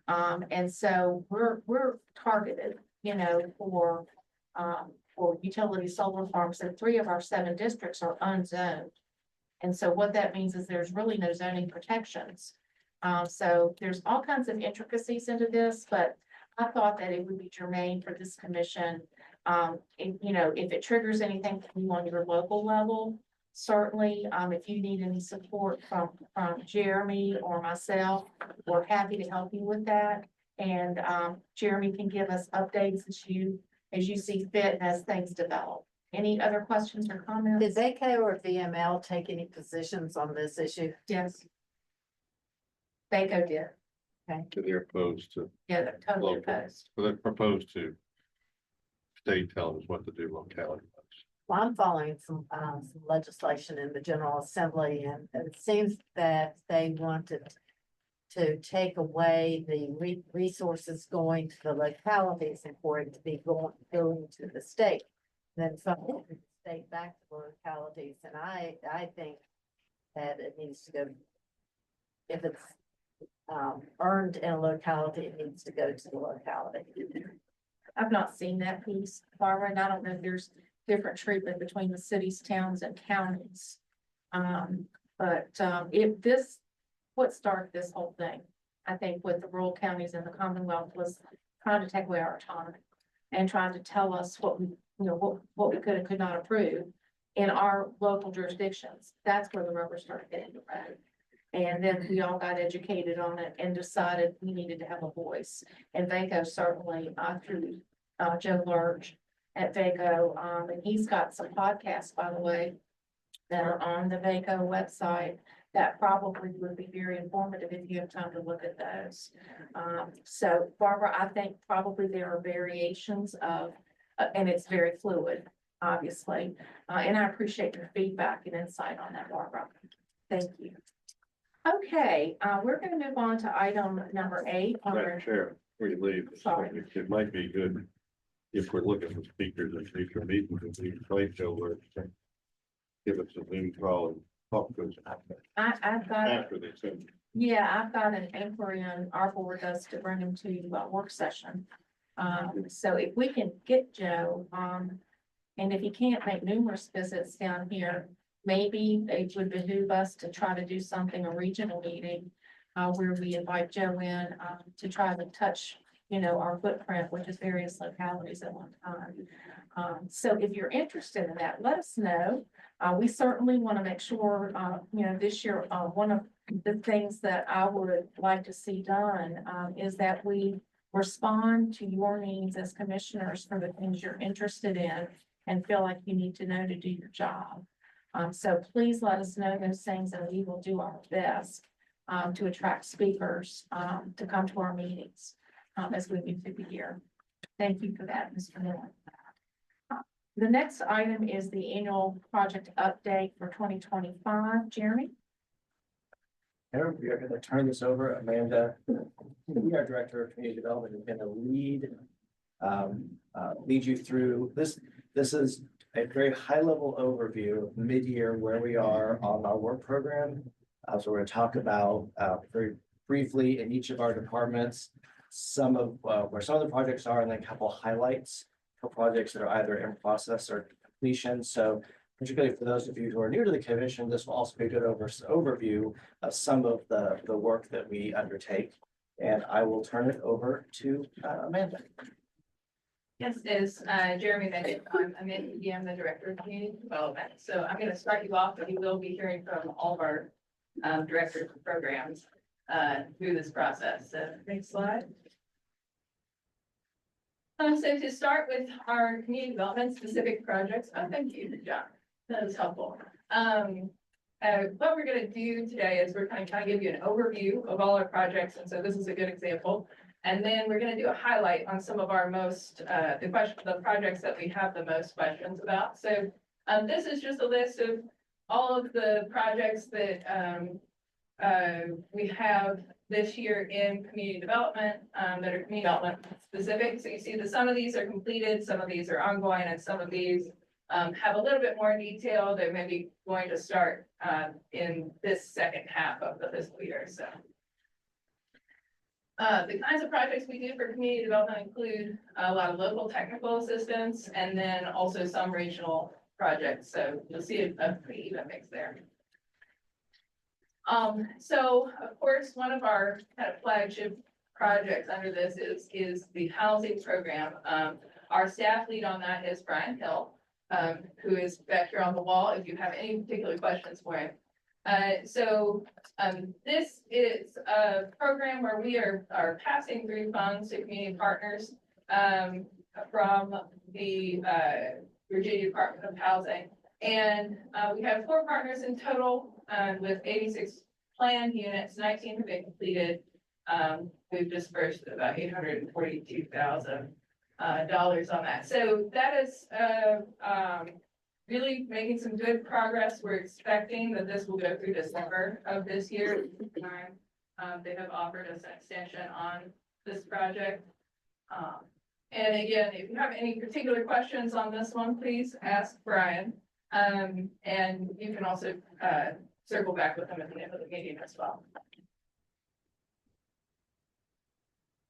And so we're targeted, for utility solar farms, and 3 of our 7 districts are unzoned. And so what that means is there's really no zoning protections. So there's all kinds of intricacies into this, but I thought that it would be germane for this commission. If it triggers anything from you on your local level, certainly, if you need any support from Jeremy or myself, we're happy to help you with that. And Jeremy can give us updates as you see fit and as things develop. Any other questions or comments? Did VACO or VML take any positions on this issue? Yes. VACO did. They're opposed to, Yeah, they're totally Local. opposed. so they're proposed to state telling us what to do locality. Well, I'm following some legislation in the General Assembly, and it seems that they wanted to take away the resources going to the localities and for it to be going to the state. Then from the state back to the localities, and I think that it needs to go, if it's earned in a locality, it needs to go to the locality. I've not seen that piece, Barbara, and I don't know if there's different treatment between the cities, towns, and counties. What started this whole thing, I think, with the rural counties and the Commonwealth was trying to take away our autonomy and trying to tell us what we could and could not approve in our local jurisdictions. That's where the rubber started hitting the road. And then we all got educated on it and decided we needed to have a voice. And VACO certainly, through Joe Lurch at VACO, and he's got some podcasts, by the way, that are on the VACO website that probably would be very informative if you have time to look at those. So Barbara, I think probably there are variations of, and it's very fluid, obviously. And I appreciate your feedback and insight on that, Barbara. Thank you. Okay, we're going to move on to item number 8. Madam Chair, before you leave, Sorry. it might be good if we're looking for speakers at future meetings, if we slate show where give us a Zoom call and talk to us I've got, after they send. I've got an inquiry on our board does to bring him to a work session. So if we can get Joe, and if he can't make numerous visits down here, maybe it would behoove us to try to do something, a regional meeting, where we invite Joe in, to try to touch, our footprint, which is various localities at one time. So if you're interested in that, let us know. We certainly want to make sure, this year, one of the things that I would like to see done, is that we respond to your needs as commissioners for the things you're interested in and feel like you need to know to do your job. So please let us know those things and we will do our best to attract speakers to come to our meetings as we move through the year. Thank you for that, Mr. Miller. The next item is the annual project update for 2025. Jeremy? Aaron, we are going to turn this over. Amanda, we are Director of Community Development, is going to lead you through this. This is a very high-level overview of mid-year where we are on our work program. So we're going to talk about very briefly in each of our departments some of where some of the projects are, and then a couple highlights for projects that are either in process or completion. So particularly for those of you who are new to the commission, this will also be a good overview of some of the work that we undertake. And I will turn it over to Amanda. Yes, as Jeremy mentioned, I'm Amanda, I'm the Director of Community Development. So I'm going to start you off, but you will be hearing from all of our directors of programs. through this process. So next slide. So to start with our community development specific projects, oh, thank you, John. That was helpful. What we're gonna do today is we're kind of give you an overview of all our projects, and so this is a good example. And then we're gonna do a highlight on some of our most, the projects that we have the most questions about. So this is just a list of all of the projects that we have this year in community development, that are community development specific. So you see that some of these are completed, some of these are ongoing, and some of these have a little bit more detail. They're maybe going to start in this second half of the fiscal year. So the kinds of projects we do for community development include a lot of local technical assistance and then also some regional projects. So you'll see a pretty even mix there. So of course, one of our kind of flagship projects under this is the housing program. Our staff lead on that is Brian Hill, who is back here on the wall if you have any particular questions for him. This is a program where we are passing through funds to community partners from the Virginia Department of Housing. And we have 4 partners in total with 86 planned units, 19 have been completed. We've dispersed about $842,000 on that. So that is really making some good progress. We're expecting that this will go through December of this year. They have offered us an extension on this project. And again, if you have any particular questions on this one, please ask Brian. And you can also circle back with him at the end of the meeting as well.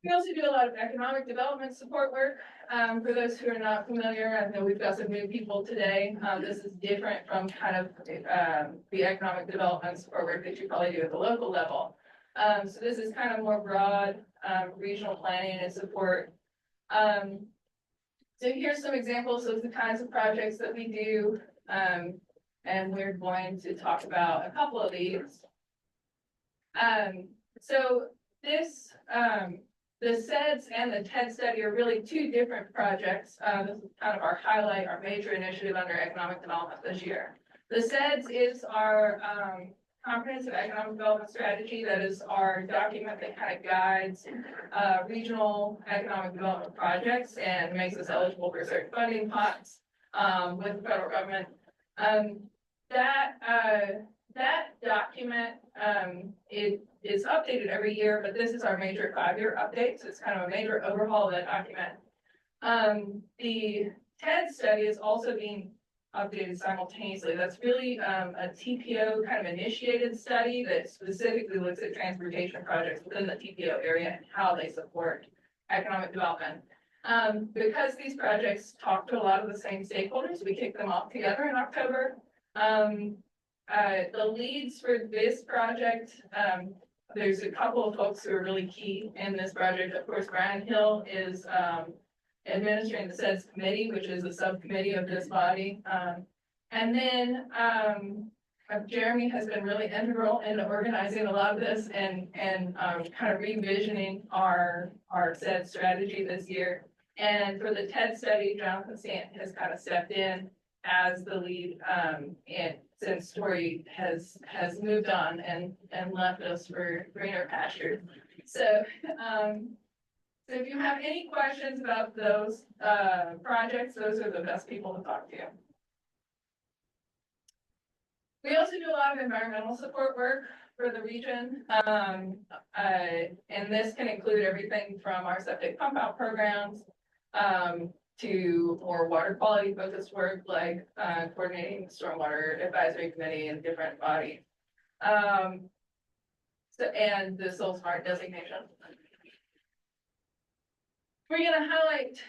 We also do a lot of economic development support work. For those who are not familiar, I know we've got some new people today. This is different from kind of the economic development support work that you probably do at the local level. So this is kind of more broad regional planning and support. So here's some examples of the kinds of projects that we do. And we're going to talk about a couple of these. So this, the SEDS and the TED study are really 2 different projects. This is kind of our highlight, our major initiative under economic development this year. The SEDS is our comprehensive economic development strategy. That is our document that kind of guides regional economic development projects and makes us eligible for certain funding pots with the federal government. That document, it is updated every year, but this is our major 5-year update. So it's kind of a major overhaul of that document. The TED study is also being updated simultaneously. That's really a TPO kind of initiated study that specifically looks at transportation projects within the TPO area and how they support economic development. Because these projects talk to a lot of the same stakeholders, we kicked them off together in October. The leads for this project, there's a couple of folks who are really key in this project. Of course, Brian Hill is administering the SEDS committee, which is a subcommittee of this body. And then Jeremy has been really integral in organizing a lot of this and kind of revisioning our SEDS strategy this year. And for the TED study, Jonathan Sant has kind of stepped in as the lead, and since Tori has moved on and left us for greener pastures. So, so if you have any questions about those projects, those are the best people to talk to. We also do a lot of environmental support work for the region. And this can include everything from our septic pump out programs to more water quality focused work like coordinating the stormwater advisory committee and different bodies. And the Soul Smart designation. We're going to highlight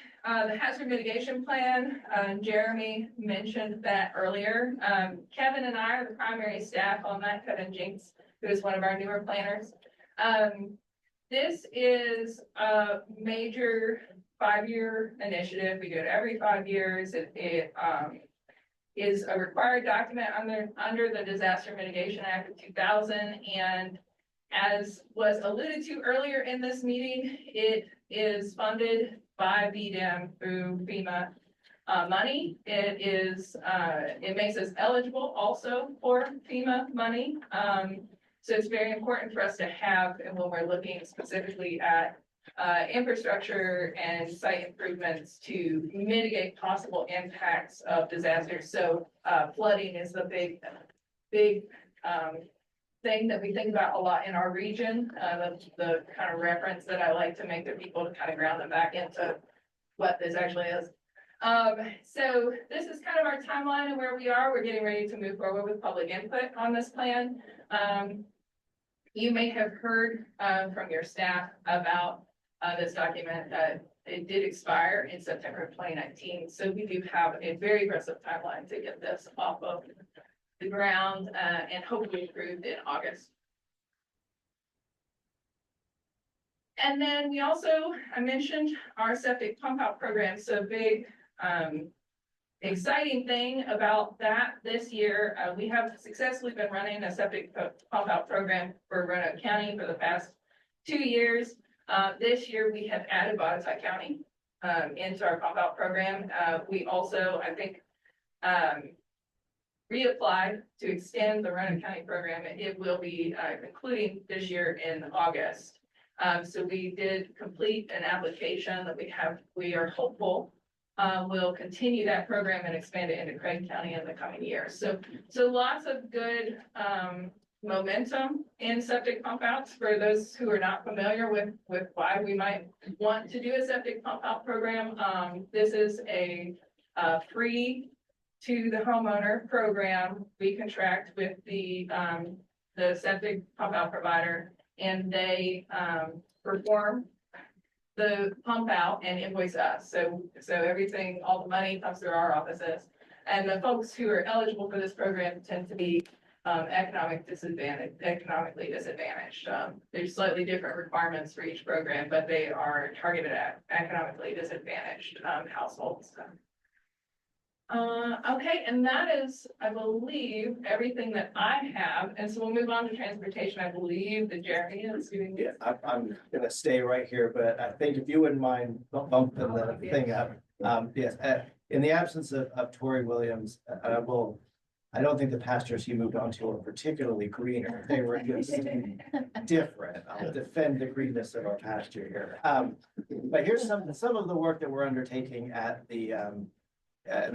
the hazard mitigation plan. Jeremy mentioned that earlier. Kevin and I are the primary staff on that. Kevin Jinks, who is one of our newer planners. This is a major 5-year initiative. We do it every 5 years. It is a required document under the Disaster Mitigation Act of 2000, and as was alluded to earlier in this meeting, it is funded by VDEM through FEMA money. It makes us eligible also for FEMA money. So it's very important for us to have, and when we're looking specifically at infrastructure and site improvements to mitigate possible impacts of disasters. So flooding is the big thing that we think about a lot in our region. The kind of reference that I like to make to people to kind of ground them back into what this actually is. So this is kind of our timeline and where we are. We're getting ready to move forward with public input on this plan. You may have heard from your staff about this document that it did expire in September of 2019. So we do have a very aggressive timeline to get this off of the ground and hopefully approved in August. And then we also, I mentioned our septic pump out program. So big, exciting thing about that this year, we have successfully been running a septic pump out program for Roanoke County for the past 2 years. This year we have added Botetourt County into our pump out program. We also, I think, reapplied to extend the Roanoke County program. It will be concluding this year in August. So we did complete an application that we are hopeful will continue that program and expand it into Craig County in the coming years. So lots of good momentum in septic pump outs. For those who are not familiar with why we might want to do a septic pump out program, this is a free to the homeowner program. We contract with the septic pump out provider, and they perform the pump out and invoice us. So everything, all the money comes through our offices. And the folks who are eligible for this program tend to be economically disadvantaged. There's slightly different requirements for each program, but they are targeted at economically disadvantaged households. Okay, and that is, I believe, everything that I have. And so we'll move on to transportation. I believe that Jeremy is doing. Yeah, I'm gonna stay right here, but I think if you wouldn't mind bumping the thing up. Yes, in the absence of Tori Williams, I don't think the pastures he moved on to were particularly greener. They were just different. I'll defend the greenness of our pasture here. But here's some of the work that we're undertaking at the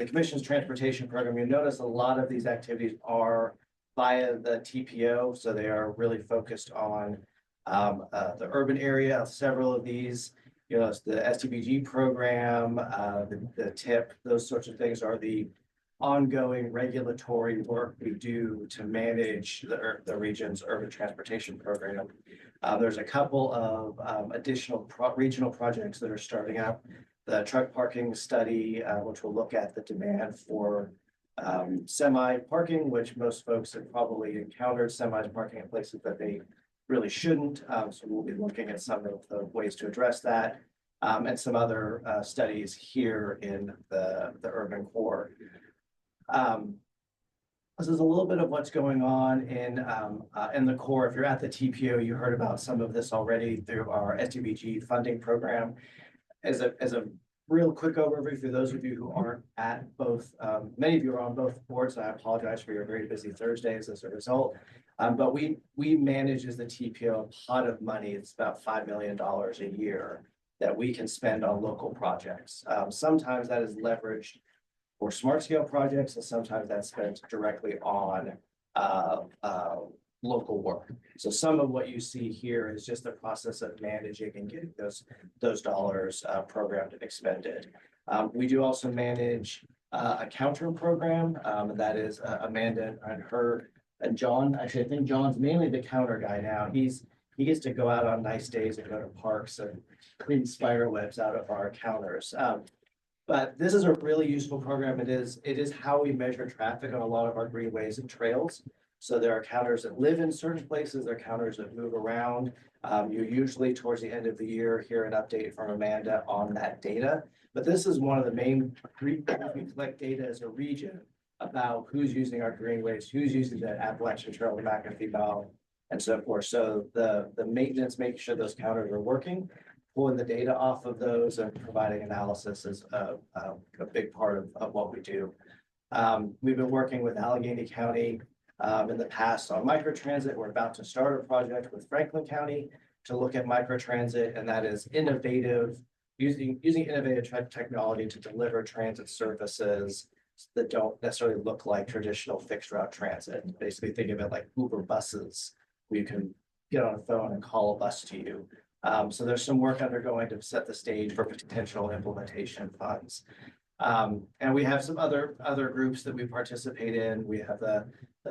Commission's transportation program. You'll notice a lot of these activities are via the TPO, so they are really focused on the urban area. Several of these, you know, the STBG program, the TIP, those sorts of things are the ongoing regulatory work we do to manage the region's urban transportation program. There's a couple of additional regional projects that are starting up. The truck parking study, which will look at the demand for semi parking, which most folks have probably encountered semis parking in places that they really shouldn't. So we'll be looking at some of the ways to address that, and some other studies here in the urban core. This is a little bit of what's going on in the core. If you're at the TPO, you heard about some of this already through our STBG funding program. As a real quick overview for those of you who aren't at both, many of you are on both boards. I apologize for your very busy Thursdays as a result. But we manage as the TPO a pot of money. It's about $5 million a year that we can spend on local projects. Sometimes that is leveraged for smart scale projects, and sometimes that's spent directly on local work. So some of what you see here is just the process of managing and getting those dollars programmed and expended. We do also manage a counter program that is Amanda and her and John. Actually, I think John's mainly the counter guy now. He gets to go out on nice days and go to parks and clean spider webs out of our counters. But this is a really useful program. It is how we measure traffic on a lot of our greenways and trails. So there are counters that live in certain places, there are counters that move around. You usually towards the end of the year hear an update from Amanda on that data. But this is one of the main reasons we collect data as a region about who's using our greenways, who's using the Appalachian Trail, the McAfee Bow, and so forth. So the maintenance, making sure those counters are working, pulling the data off of those and providing analysis is a big part of what we do. We've been working with Allegheny County in the past on microtransit. We're about to start a project with Franklin County to look at microtransit, and that is innovative, using innovative technology to deliver transit services that don't necessarily look like traditional fixed route transit. Basically, think of it like Uber buses, where you can get on a phone and call a bus to you. So there's some work undergoing to set the stage for potential implementation funds. And we have some other groups that we participate in. We have the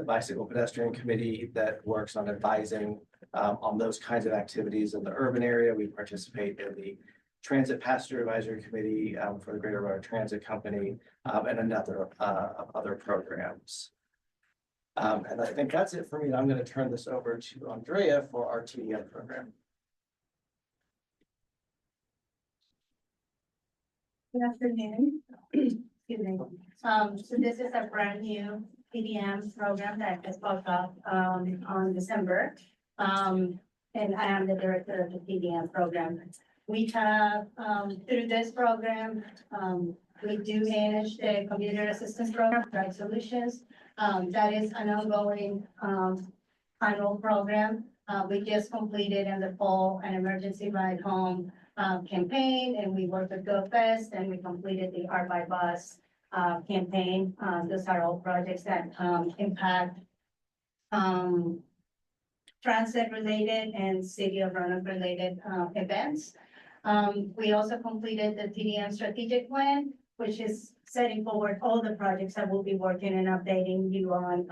Bicycle Pedestrian Committee that works on advising on those kinds of activities in the urban area. We participate in the Transit Passenger Advisory Committee for the Greater Roanoke Transit Company and another other programs. And I think that's it for me. I'm going to turn this over to Andrea for our TDM program. Good afternoon. Excuse me. So this is a brand new PDM program that I spoke of on December. And I am the director of the PDM program. We have through this program, we do manage the computer assistance program, Drive Solutions. That is an ongoing annual program. We just completed in the fall an emergency ride home campaign, and we worked with GoFest, and we completed the Art by Bus campaign. Those are all projects that impact transit related and City of Roanoke related events. We also completed the TDM strategic plan, which is setting forward all the projects that we'll be working and updating you on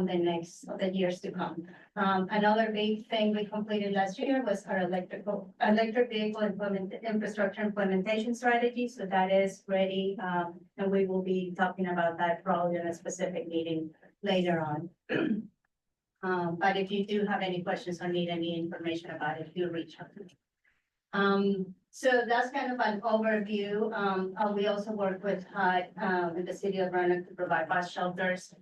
the years to come. Another big thing we completed last year was our electric vehicle infrastructure implementation strategy. So that is ready, and we will be talking about that probably in a specific meeting later on. But if you do have any questions or need any information about it, do reach out to me. So that's kind of an overview. We also work with HUD in the City of Roanoke to provide bus shelters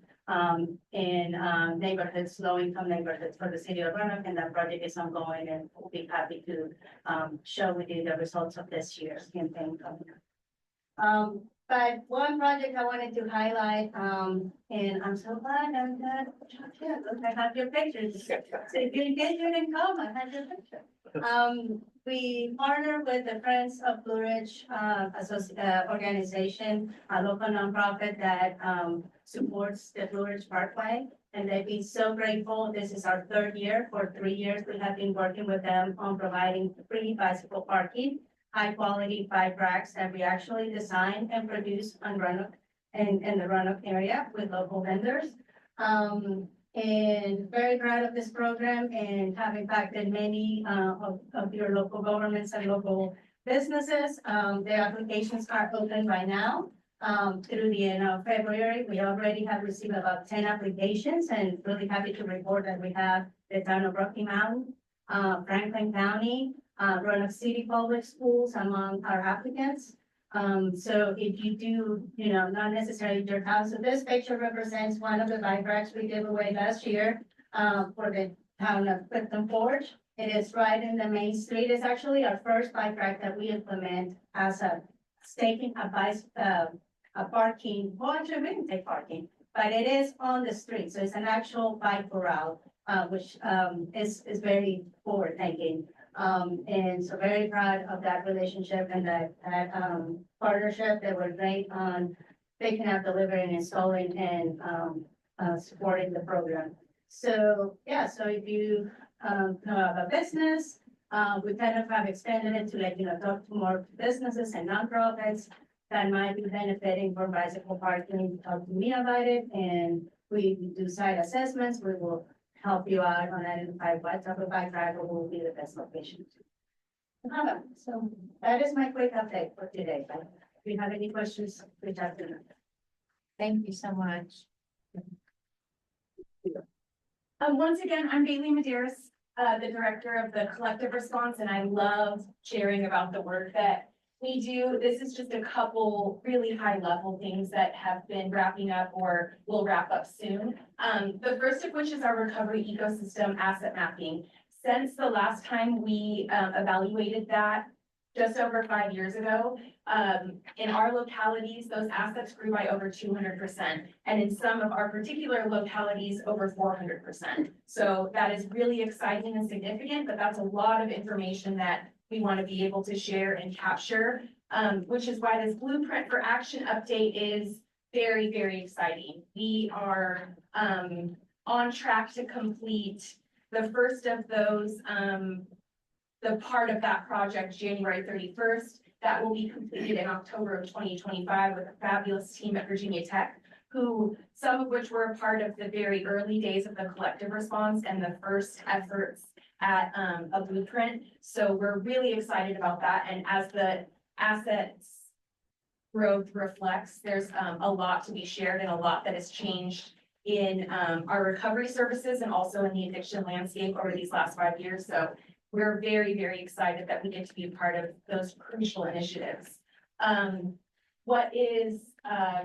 in neighborhoods, low-income neighborhoods for the City of Roanoke, and that project is ongoing, and we'll be happy to show with you the results of this year's campaign coming up. But one project I wanted to highlight, and I'm so glad I have your pictures. So if you didn't come, I had your picture. We partner with the Friends of Blue Ridge organization, a local nonprofit that supports the Blue Ridge Parkway. And they've been so grateful. This is our third year. For 3 years, we have been working with them on providing free bicycle parking, high quality bike racks that we actually design and produce on Roanoke and in the Roanoke area with local vendors. And very proud of this program and have impacted many of your local governments and local businesses. The applications are open right now. Through the end of February, we already have received about 10 applications, and really happy to report that we have the town of Rocky Mountain, Franklin County, Roanoke City Public Schools among our applicants. So if you do, not necessarily your house. So this picture represents one of the bike racks we gave away last year for the town of Clifton Forge. It is right in the main street. It's actually our first bike rack that we implement as staking a parking. Well, actually, we didn't take parking, but it is on the street. So it's an actual bike route, which is very forward thinking. And so very proud of that relationship and that partnership. They were great on picking up, delivering, installing, and supporting the program. So yeah, so if you know of a business, we kind of have extended it to talk to more businesses and nonprofits that might be benefiting from bicycle parking. Talk to me about it, and we do site assessments. We will help you out on identify what type of bike rack will be the best location. So that is my quick update for today. But if you have any questions, reach out to me. Thank you so much. Once again, I'm Bailey Medeiros, the director of the collective response, and I love sharing about the work that we do, this is just a couple really high level things that have been wrapping up or will wrap up soon. The first of which is our recovery ecosystem asset mapping. Since the last time we evaluated that just over 5 years ago, in our localities, those assets grew by over 200%. And in some of our particular localities, over 400%. So that is really exciting and significant, but that's a lot of information that we want to be able to share and capture, which is why this blueprint for action update is very, very exciting. We are on track to complete the first of those, the part of that project, January 31st, that will be completed in October of 2025 with a fabulous team at Virginia Tech, who some of which were a part of the very early days of the collective response and the first efforts at a blueprint. So we're really excited about that. And as the assets growth reflects, there's a lot to be shared and a lot that has changed in our recovery services and also in the addiction landscape over these last 5 years. So we're very, very excited that we get to be a part of those crucial initiatives. What is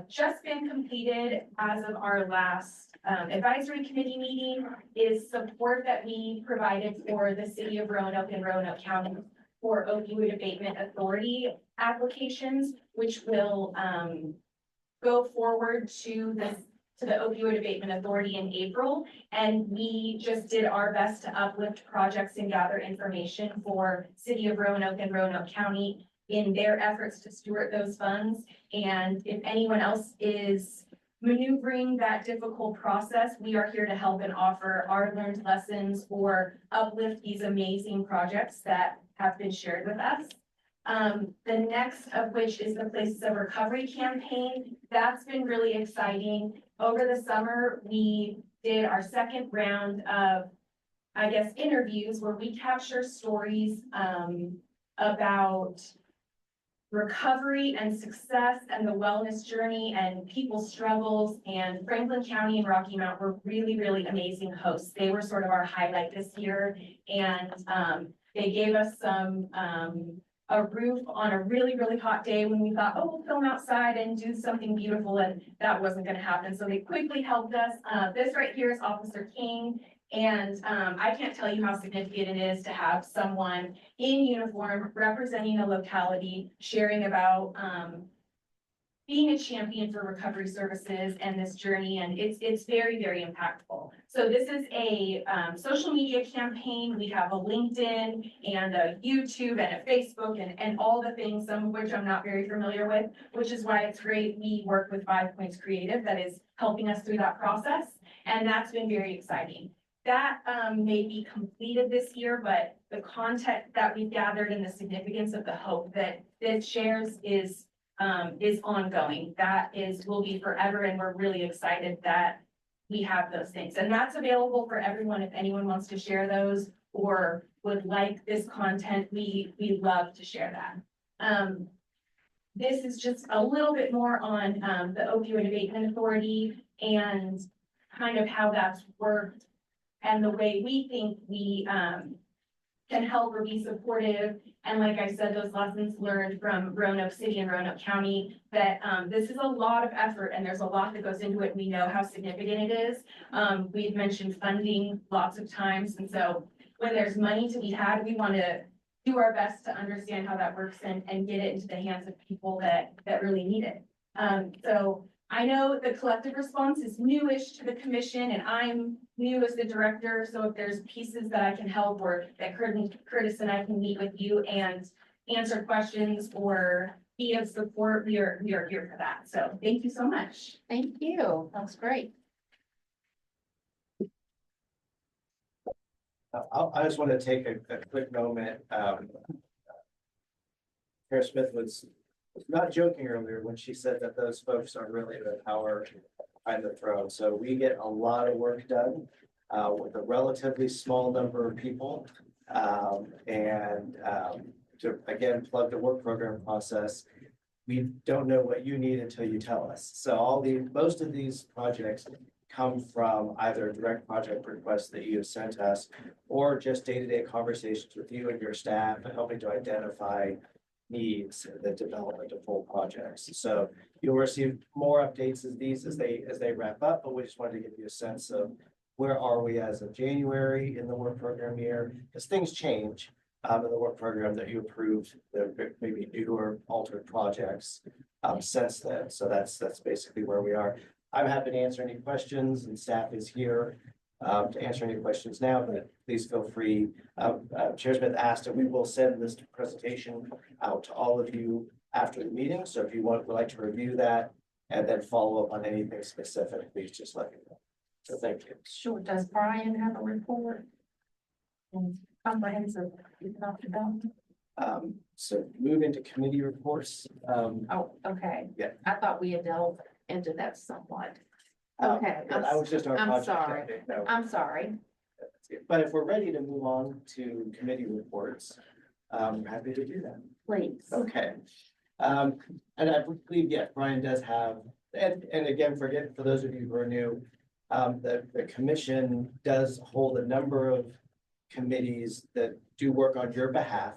just been completed as of our last advisory committee meeting is support that we provided for the city of Roanoke and Roanoke County for opioid abatement authority applications, which will go forward to the opioid abatement authority in April. And we just did our best to uplift projects and gather information for city of Roanoke and Roanoke County in their efforts to steward those funds. And if anyone else is maneuvering that difficult process, we are here to help and offer our learned lessons or uplift these amazing projects that have been shared with us. The next of which is the Places of Recovery campaign. That's been really exciting. Over the summer, we did our second round of, I guess, interviews where we capture stories about recovery and success and the wellness journey and people's struggles. And Franklin County and Rocky Mount were really, really amazing hosts. They were sort of our highlight this year. And they gave us a roof on a really, really hot day when we thought, oh, we'll film outside and do something beautiful, and that wasn't going to happen. So they quickly helped us. This right here is Officer King, and I can't tell you how significant it is to have someone in uniform representing a locality, sharing about being a champion for recovery services and this journey, and it's very, very impactful. So this is a social media campaign. We have a LinkedIn and a YouTube and a Facebook and all the things, some of which I'm not very familiar with, which is why it's great. We work with 5 Points Creative that is helping us through that process, and that's been very exciting. That may be completed this year, but the content that we've gathered and the significance of the hope that it shares is ongoing. That will be forever, and we're really excited that we have those things. And that's available for everyone if anyone wants to share those or would like this content. We love to share that. This is just a little bit more on the Opioid Abatement Authority and kind of how that's worked and the way we think we can help or be supportive. And like I said, those lessons learned from Roanoke City and Roanoke County, that this is a lot of effort and there's a lot that goes into it. We know how significant it is. We've mentioned funding lots of times. And so when there's money to be had, we want to do our best to understand how that works and get it into the hands of people that really need it. So I know the collective response is newish to the commission and I'm new as the director. So if there's pieces that I can help or that Curtis and I can meet with you and answer questions or be of support, we are here for that. So thank you so much. Thank you. That's great. I just want to take a quick moment. Kara Smith was not joking earlier when she said that those folks are really the power behind the throne. So we get a lot of work done with a relatively small number of people. To again plug the work program process, we don't know what you need until you tell us. So most of these projects come from either direct project requests that you have sent us or just day-to-day conversations with you and your staff and helping to identify needs the development of full projects. So you'll receive more updates as they wrap up, but we just wanted to give you a sense of where are we as of January in the work program year, because things change in the work program that you approved, the maybe new or altered projects since then. So that's basically where we are. I'm happy to answer any questions, and staff is here to answer any questions now, but please feel free. Chair Smith asked that we will send this presentation out to all of you after the meeting. So if you would like to review that and then follow up on anything specific, please just let me know. So thank you. Sure. Does Brian have a report? Comprehensive economic development? So moving to committee reports. Oh, okay. Yeah. I thought we had delved into that somewhat. Okay. That was just our I'm project sorry. update. No. I'm sorry. But if we're ready to move on to committee reports, I'm happy to do that. Please. Okay. And I believe, yes, Brian does have, and again, for those of you who are new, the commission does hold a number of committees that do work on your behalf.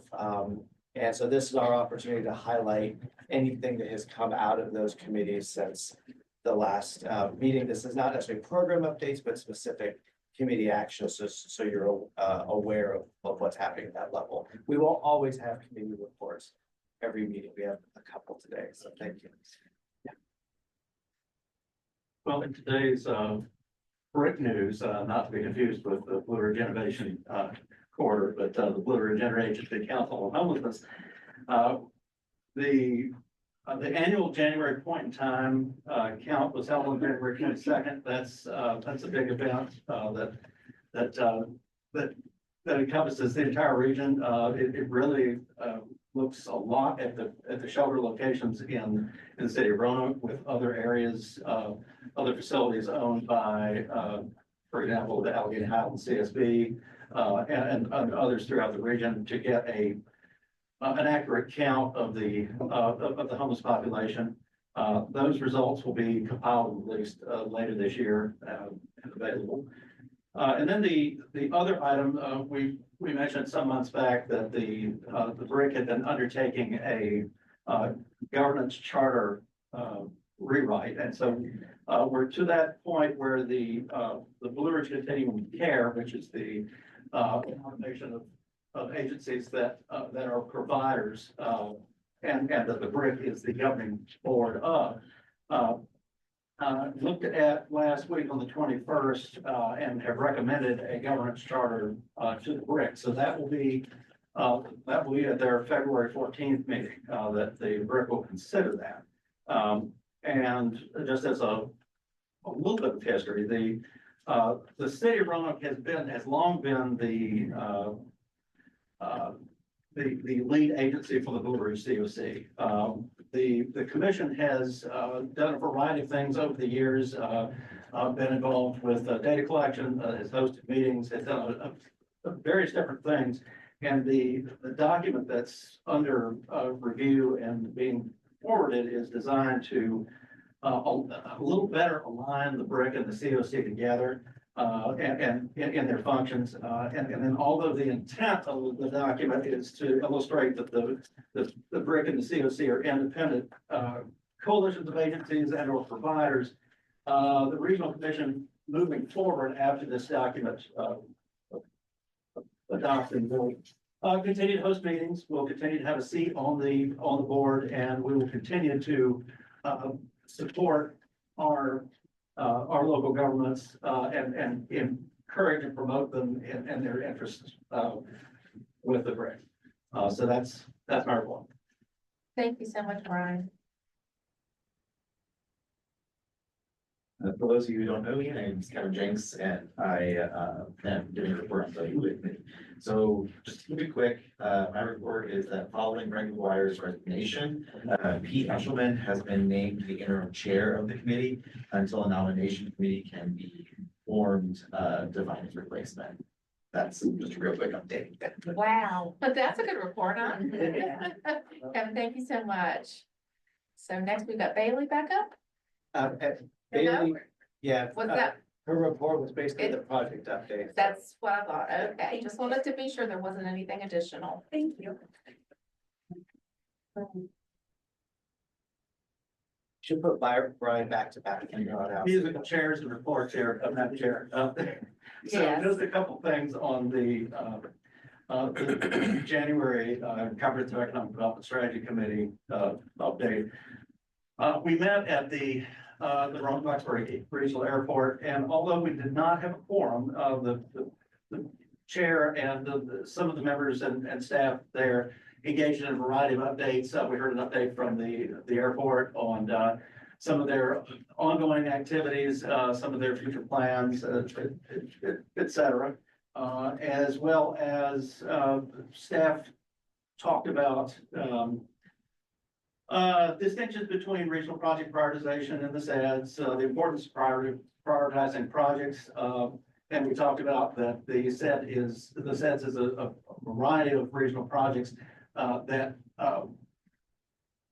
And so this is our opportunity to highlight anything that has come out of those committees since the last meeting. This is not necessarily program updates, but specific committee actions, so you're aware of what's happening at that level. We won't always have committee reports every meeting. We have a couple today, so thank you. Well, in today's brick news, not to be confused with the Blue Ridge Innovation Quarter, but the Blue Ridge Interagency Council on Homelessness. The annual January point in time count was held on February 22nd. That's a big event that encompasses the entire region. It really looks a lot at the shelter locations in the city of Roanoke, with other areas, other facilities owned by, for example, the Alleghany Highlands CSB and others throughout the region, to get an accurate count of the homeless population. Those results will be compiled and released later this year and available. And then the other item, we mentioned some months back that the BRIC had been undertaking a governance charter rewrite, and so we're to that point where the Blue Ridge Continuum of Care, which is the combination of agencies that are providers, and that the BRIC is the governing board of. Looked at last week on the 21st and have recommended a governance charter to the BRIC. So that will be at their February 14th meeting that the BRIC will consider that. And just as a little bit of history, the city of Roanoke has long been the lead agency for the Blue Ridge COC. The commission has done a variety of things over the years, been involved with data collection, has hosted meetings, has done various different things. And the document that's under review and being forwarded is designed to a little better align the BRIC and the COC together. And in their functions, and then although the intent of the document is to illustrate that the BRIC and the COC are independent coalitions of agencies and or providers, the regional commission moving forward after this document adoption will continue to host meetings. We'll continue to have a seat on the board, and we will continue to support our local governments and encourage and promote them in their interests with the BRIC. So that's my report. Thank you so much, Brian. For those of you who don't know me, my name is Kevin Jenks, and I am doing a report on the ULIT committee. So just to be quick, my report is that following Greg McGuire's resignation, Pete Eshelman has been named the interim chair of the committee until a nomination committee can be formed to find his replacement. That's just a real quick update. Wow, but that's a good report, huh? Kevin, thank you so much. So next we've got Bailey back up. Bailey, yeah. What's that? Her report was basically the project update. That's what I thought. Okay, just wanted to be sure there wasn't anything additional. Thank you. Should put Brian back to back. Musical chairs and report chair, I'm not chair. So Yes. just a couple things on the January Comprehensive Economic Development Strategy Committee update. We met at the Roanoke Valley-Alleghany Regional Airport, and although we did not have a quorum, the chair and some of the members and staff there engaged in a variety of updates. We heard an update from the airport on some of their ongoing activities, some of their future plans, et cetera. As well as staff talked about distinctions between regional project prioritization and the SEDS, the importance of prioritizing projects. And we talked about that the SEDS is a variety of regional projects that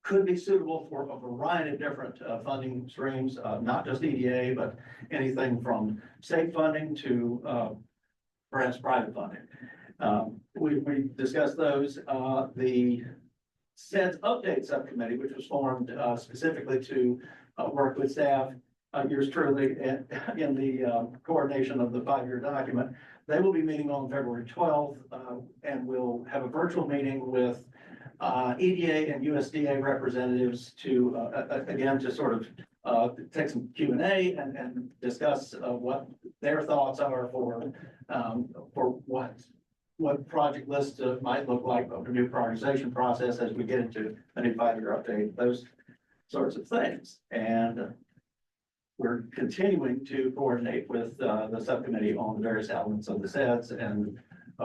could be suitable for a variety of different funding streams, not just EDA, but anything from state funding to perhaps private funding. We discussed those. The SEDS update subcommittee, which was formed specifically to work with staff, yours truly, in the coordination of the 5-year document. They will be meeting on February 12th, and we'll have a virtual meeting with EDA and USDA representatives to, again, to sort of take some Q&A and discuss what their thoughts are for what project lists might look like of the new prioritization process as we get into a new 5-year update, those sorts of things. And we're continuing to coordinate with the subcommittee on the various elements of the SEDS and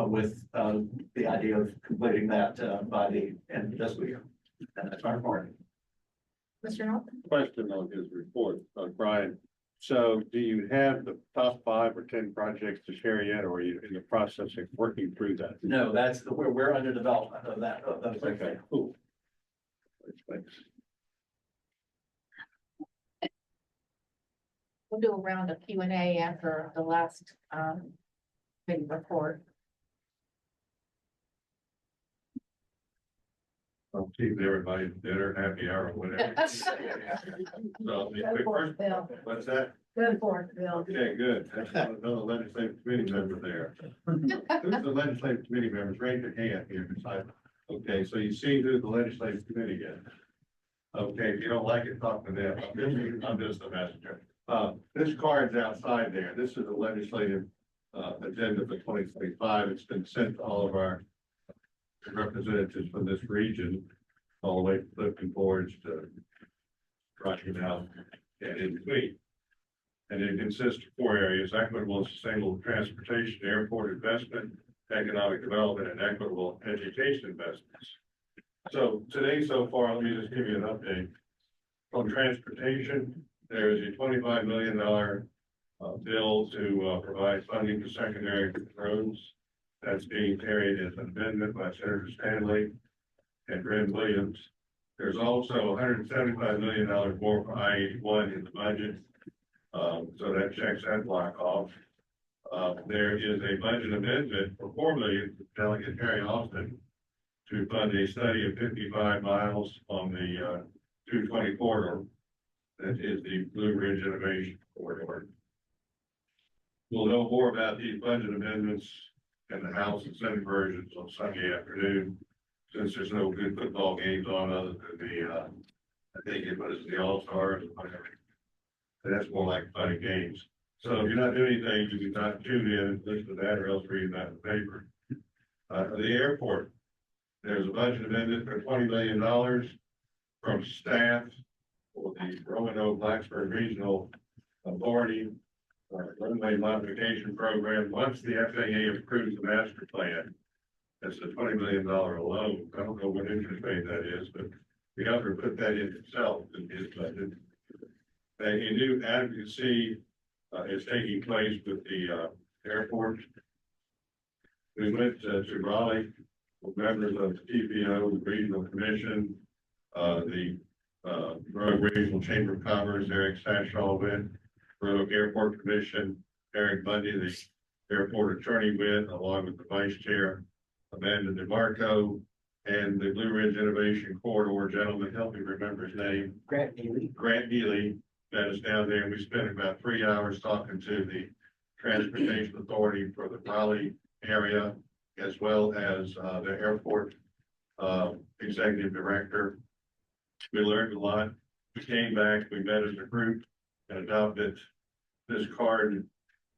with the idea of completing that by the end of this week. And that's my report. Mr. Norton? Question on his report, Brian. So do you have the top 5 or 10 projects to share yet, or are you in the process of working through that? No, that's we're under development of that. Okay, cool. Thanks. We'll do a round of Q&A after the last big report. I'll keep everybody's dinner, happy hour, whatever. So, Go for it, Bill. what's that? Good for it, Bill. Okay, good. That's another legislative committee member there. Who's the legislative committee members? Raise your hand here beside. Okay, so you see who the legislative committee is. Okay, if you don't like it, talk to them. I'm just a messenger. This card's outside there. This is the legislative agenda for 2025. It's been sent to all of our representatives from this region, all the way from Clifton Forge to Rocky Mountain and in between. And it consists of 4 areas: equitable and sustainable transportation, airport investment, economic development, and equitable education investments. So today, so far, let me just give you an update. On transportation, there is a $25 million bill to provide funding for secondary roads. That's being carried as an amendment by Senator Stanley and Brent Williams. There's also $175 million more for I-81 in the budget. So that checks that block off. There is a budget amendment for $4 million for Delegate Harry Austin to fund a study of 55 miles on the 220 corridor. That is the Blue Ridge Innovation Corridor. We'll know more about these budget amendments and the House and Senate versions on Sunday afternoon, since there's no good football games on other than the, I think it was the All-Stars or whatever. But that's more like funny games. So if you're not doing anything, you can not tune in, listen to that, or else read that in the paper. The airport, there's a budget amendment for $20 million from staff for the Roanoke Blacksburg Regional Authority runway modification program. Once the FAA approves the master plan, that's a $20 million loan. I don't know what interest rate that is, but the governor put that in himself in his budget. A new advocacy is taking place with the airport. We went to Raleigh with members of the TPO, the Regional Commission, the Roanoke Regional Chamber of Commerce, Eric Sashall went, Roanoke Airport Commission, Eric Bundy, the airport attorney went, along with the vice chair, Amanda DeMarco, and the Blue Ridge Innovation Corridor gentleman, help me remember his name, Grant Neely. Grant Neely, that is down there. And we spent about 3 hours talking to the Transportation Authority for the Raleigh area, as well as the airport executive director. We learned a lot. We came back, we met as a group and adopted this card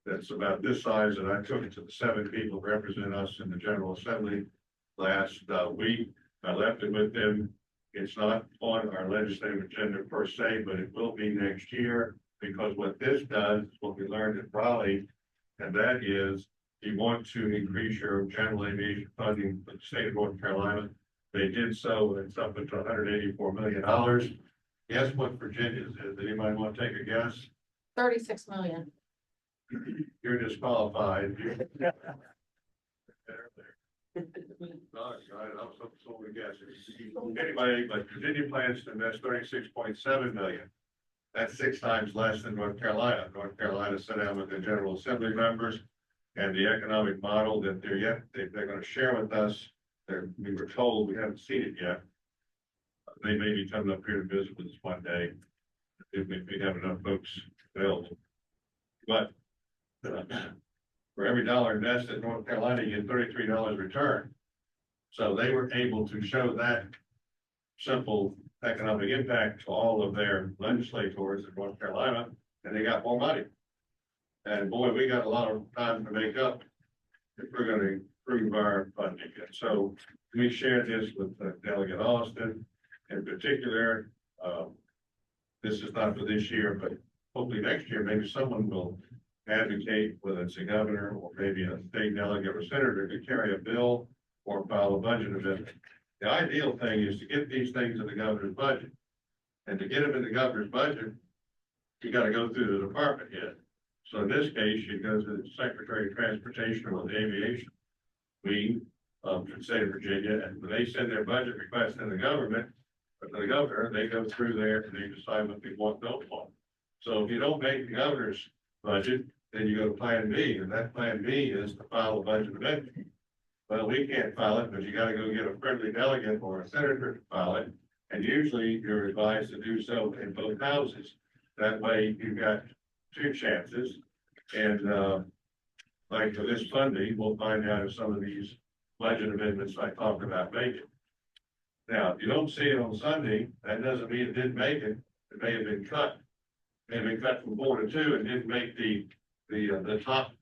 that's about this size, and I took it to the 7 people who represent us in the General Assembly last week. I left it with them. It's not on our legislative agenda per se, but it will be next year, because what this does, is what we learned at Raleigh, and that is, you want to increase your general aviation funding for the state of North Carolina. They did so, and it's up to $184 million. Guess what Virginia's is? Anybody want to take a guess? 36 million. You're disqualified. No, I'm so guessing. Anyway, but Virginia plans to invest 36.7 million. That's 6 times less than North Carolina. North Carolina sat down with the General Assembly members, and the economic model that they're going to share with us. We were told, we haven't seen it yet. They may be coming up here to visit with us one day if we have enough folks available. But for every dollar invested in North Carolina, you get $33 return. So they were able to show that simple economic impact to all of their legislators in North Carolina, and they got more money. And boy, we got a lot of time to make up if we're going to improve our funding. And so we shared this with Delegate Austin in particular. This is not for this year, but hopefully next year, maybe someone will advocate, whether it's a governor or maybe a state delegate or senator, to carry a bill or file a budget amendment. The ideal thing is to get these things in the governor's budget. And to get them in the governor's budget, you got to go through the department head. So in this case, you go to the Secretary of Transportation or the Aviation Wing of the state of Virginia, and when they send their budget request to the government, or to the governor, they go through there and they decide what they want, don't want. So if you don't make the governor's budget, then you go to Plan B, and that Plan B is to file a budget amendment. Well, we can't file it, but you got to go get a friendly delegate or a senator to file it, and usually you're advised to do so in both houses. That way, you've got 2 chances, and like for this funding, we'll find out if some of these budget amendments I talked about make it. Now, if you don't see it on Sunday, that doesn't mean it didn't make it. It may have been cut. It may have been cut from 4 to 2 and didn't make the top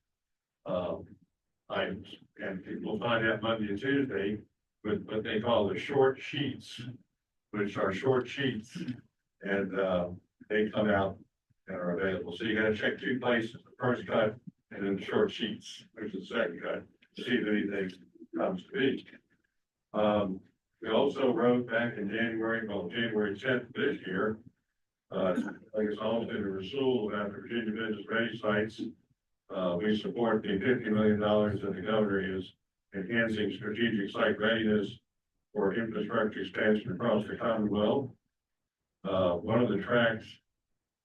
items. And we'll find out Monday and Tuesday with what they call the short sheets, which are short sheets, and they come out and are available. So you got to check 2 places: the first cut and then the short sheets, which is the second cut, to see if anything comes to be. We also wrote back in January 10th this year, I guess almost in a Rasul about the Virginia Business Ready sites. We support the $50 million that the governor is enhancing strategic site readiness for infrastructure expansion across the Commonwealth. One of the tracks,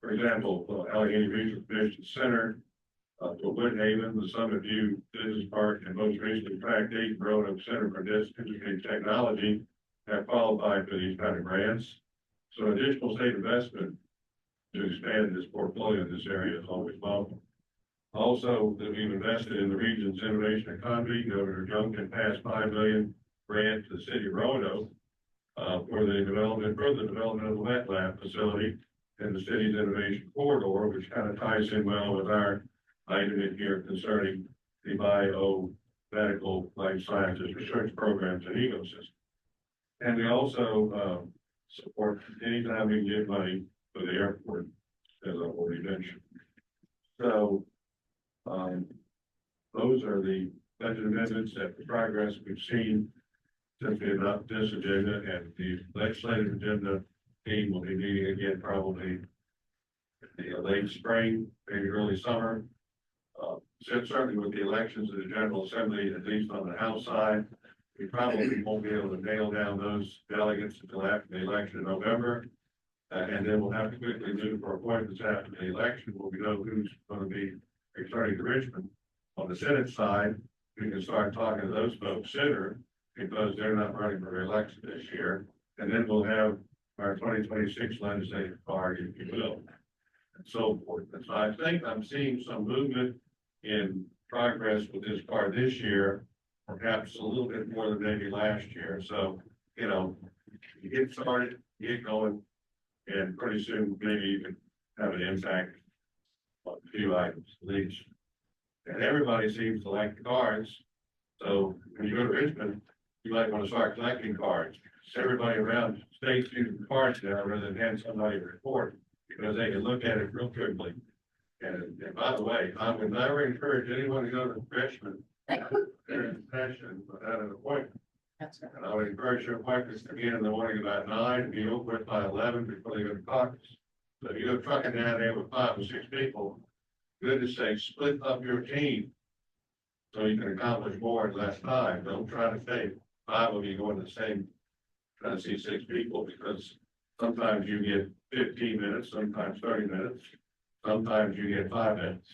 for example, Alleghany Regional Commission Center, for Woodhaven, the Summit View Business Park, and most recently Track 8 Roanoke Center for Industry Technology have qualified for these kind of grants. So additional state investment to expand this portfolio in this area is always welcome. Also, that we've invested in the region's innovation economy. Governor Youngkin passed $5 million grant to the city of Roanoke for the development of the wet lab facility in the city's innovation corridor, which kind of ties in well with our item in here concerning the biomedical life sciences research programs and ecosystems. And we also support anytime we can get money for the airport, as I already mentioned. So those are the budget amendments and the progress we've seen since we adopted this agenda, and the legislative agenda team will be meeting again probably in the late spring, maybe early summer. Certainly with the elections of the General Assembly, at least on the House side, we probably won't be able to nail down those delegates until after the election in November. And then we'll have to quickly move for appointments after the election when we know who's going to be returning to Richmond. On the Senate side, we can start talking to those folks sooner because they're not running for reelection this year. And then we'll have our 2026 legislative card, if you will, and so forth. And so I think I'm seeing some movement in progress with this card this year, perhaps a little bit more than maybe last year. So, you know, you get started, you get going, and pretty soon maybe you can have an impact on a few items at least. And everybody seems to like the cards. So when you go to Richmond, you might want to start collecting cards. Everybody around states using cards now rather than hand somebody a report, because they can look at it real quickly. And by the way, I would never encourage anyone to go to Richmond. They're in session without an appointment. That's right. And I would encourage your appointments to begin in the morning about 9 and be over with by 11 before they go to caucus. So if you go trucking down there with 5 or 6 people, goodness sake, split up your team so you can accomplish more in less time. Don't try to say 5 of you going the same, trying to see 6 people, because sometimes you get 15 minutes, sometimes 30 minutes, sometimes you get 5 minutes,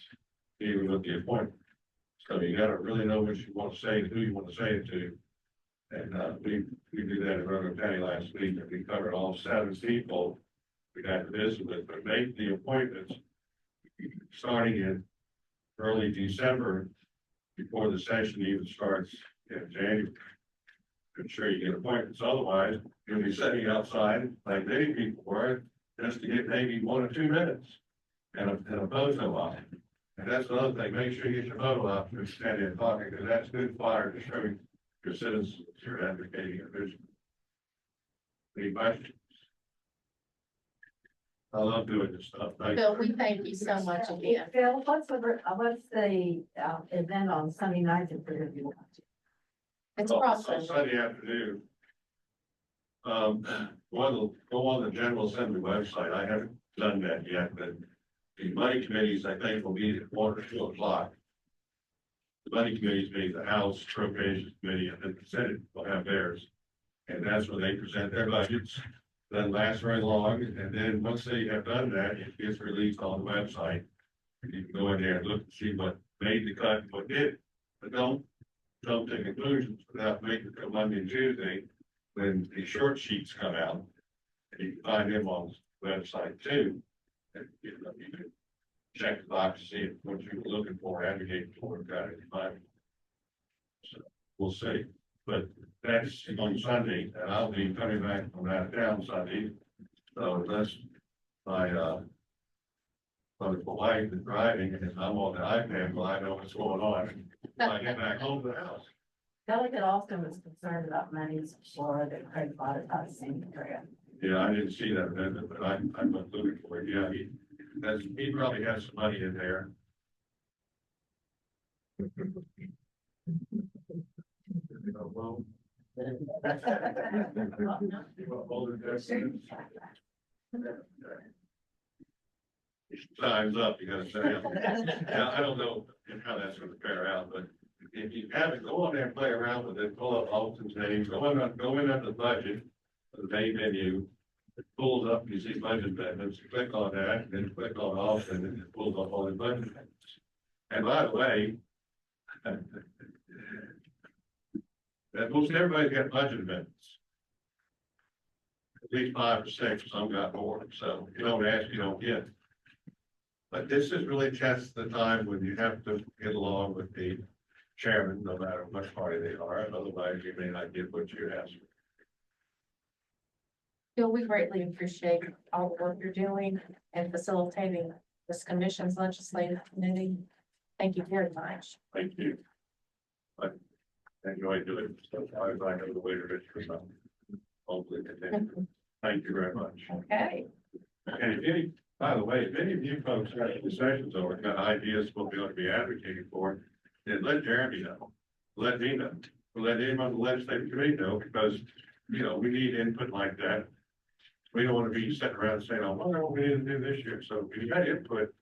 even with the appointment. So you gotta really know what you want to say, who you want to say it to. And we did that in Roanoke County last week, and we covered all 7 people we had to visit with, but make the appointments starting in early December, before the session even starts in January. Ensure you get appointments, otherwise you'll be sitting outside like many people were, just to get maybe 1 or 2 minutes and a photo op. And that's another thing, make sure you get your photo op and stand in talking, because that's good fire to show your citizens you're advocating a vision. Any questions? I love doing this stuff. Thank Bill, you. we thank you so much again. Bill, what's the event on Sunday night that we're gonna be watching? It's On process. Sunday afternoon. Go on the General Assembly website. I haven't done that yet, but the money committees, I think, will meet at 1 or 2 o'clock. The money committees meet, the House Appropriations Committee, and then the Senate will have theirs. And that's when they present their budgets. Doesn't last very long, and then once they have done that, it gets released on the website. And you can go in there and look and see what made the cut, and what did, but don't jump to conclusions without making it till Monday and Tuesday, when the short sheets come out. And you can find them on the website too. And you can check the box to see if what you were looking for, advocate for, got it in mind. So we'll see, but that's on Sunday, and I'll be coming back from out of town Sunday. So unless my wonderful wife is driving and I'm on the iPad, well, I know what's going on. When I get back home to the house. Delegate Austin was concerned about monies for the Craig bought it by the same area. Yeah, I didn't see that amendment, but I'm looking for it. Yeah, he probably has some money in there. Well, time's up, you gotta say. Yeah, I don't know how that's gonna fare out, but if you haven't, go on there and play around with it, pull up Alton's name, go in under the budget, the main menu. It pulls up, you see budget amendments, click on that, and then click on Alton, and it pulls up all the budget amendments. And by the way, that most everybody's got budget amendments. At least 5 or 6, some got more, so you don't ask, you don't get. But this is really just the time when you have to get along with the chairman, no matter what party they are, otherwise you may not get what you ask. Bill, we greatly appreciate all the work you're doing and facilitating this commission's legislative committee. Thank you very much. Thank you. I enjoy doing stuff. I know the way to reach for something. Hopefully continue. Thank you very much. Okay. And if any, by the way, if any of you folks have any sessions or got ideas what we ought to be advocating for, then let Jeremy know. Let me know. Let anyone on the legislative committee know, because, you know, we need input like that. We don't want to be sitting around saying, oh, what we need to do this year. So if you got input,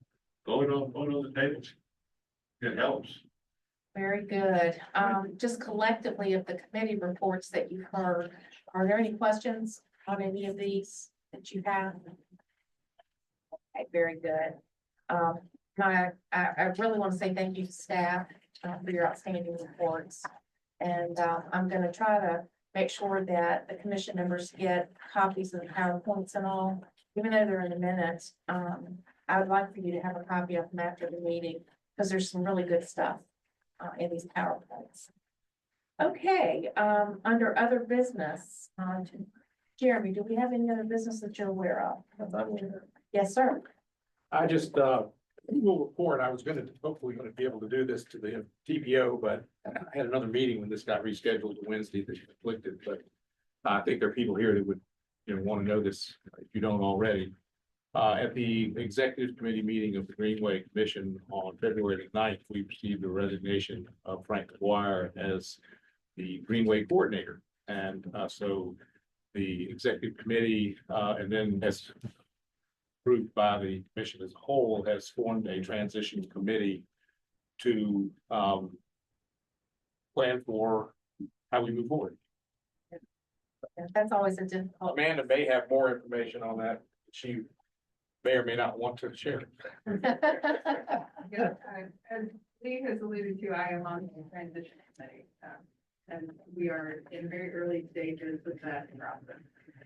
go on the table. It helps. Very good. Just collectively of the committee reports that you've heard, are there any questions on any of these that you have? Okay, very good. I really want to say thank you to staff for your outstanding reports. And I'm gonna try to make sure that the commission members get copies of the PowerPoints and all, even though they're in a minute. I would like for you to have a copy of them after the meeting, because there's some really good stuff in these PowerPoints. Okay, under other business, Jeremy, do we have any other business that you're aware of? Yes, sir. I just, will report, I was hopefully gonna be able to do this to the TPO, but I had another meeting when this got rescheduled to Wednesday that conflicted, but I think there are people here that would, want to know this if you don't already. At the executive committee meeting of the Greenway Commission on February 9th, we received the resignation of Frank McGuire as the Greenway coordinator. And so the executive committee, and then as approved by the commission as a whole, has formed a transition committee to plan for how we move forward. That's always a difficult. Amanda may have more information on that. She may or may not want to share. Yeah, as Lee has alluded to, I am on the transition committee, and we are in very early stages of that process.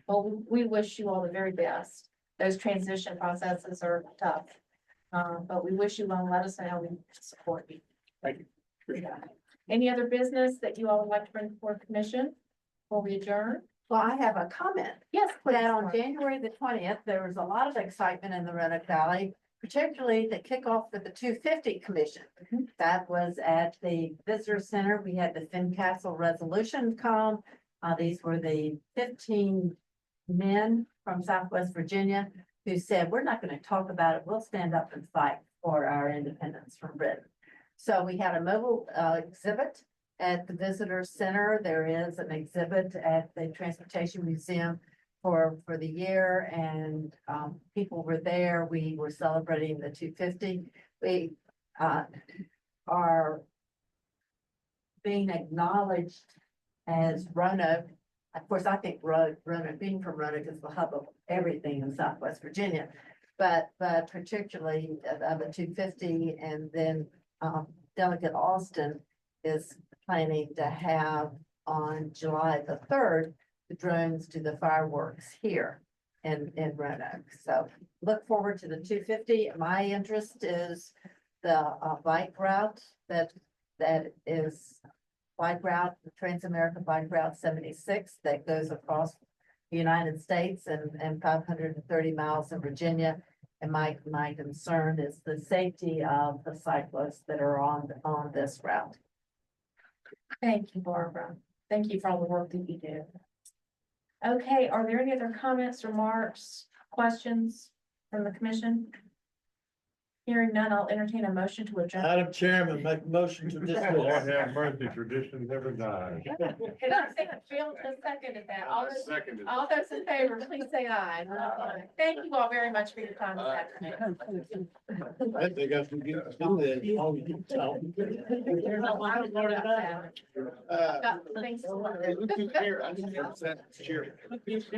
Well, we wish you all the very best. Those transition processes are tough. But we wish you well and let us know how we can support you. Thank you. Any other business that you all would like to bring before commission before we adjourn? Well, I have a comment. Yes, please. That on January the 20th, there was a lot of excitement in the Roanoke Valley, particularly the kickoff for the 250 Commission. That was at the Visitor Center. We had the Fincastle resolution come. These were the 15 men from Southwest Virginia who said, we're not going to talk about it. We'll stand up and fight for our independence from Britain. So we had a mobile exhibit at the Visitor Center. There is an exhibit at the Transportation Museum for the year, and people were there. We were celebrating the 250. We are being acknowledged as Roanoke. Of course, I think Roanoke, being from Roanoke, is the hub of everything in Southwest Virginia, but particularly of the 250, and then Delegate Austin is planning to have on July the 3rd, the drones do the fireworks here in Roanoke. So look forward to the 250. My interest is the bike route that is bike route, the Trans-American Bike Route 76 that goes across the United States and 530 miles in Virginia. And my concern is the safety of the cyclists that are on this route. Thank you, Barbara. Thank you for all the work that you do. Okay, are there any other comments, remarks, questions from the commission? Hearing none, I'll entertain a motion to adjourn. Madam Chairman, make a motion to dismiss. Lord have mercy, tradition never dies. Can I say that Phil just seconded that? All those in favor, please say aye. Thank you all very much for your time this afternoon. I think I can get through Got things to learn. that.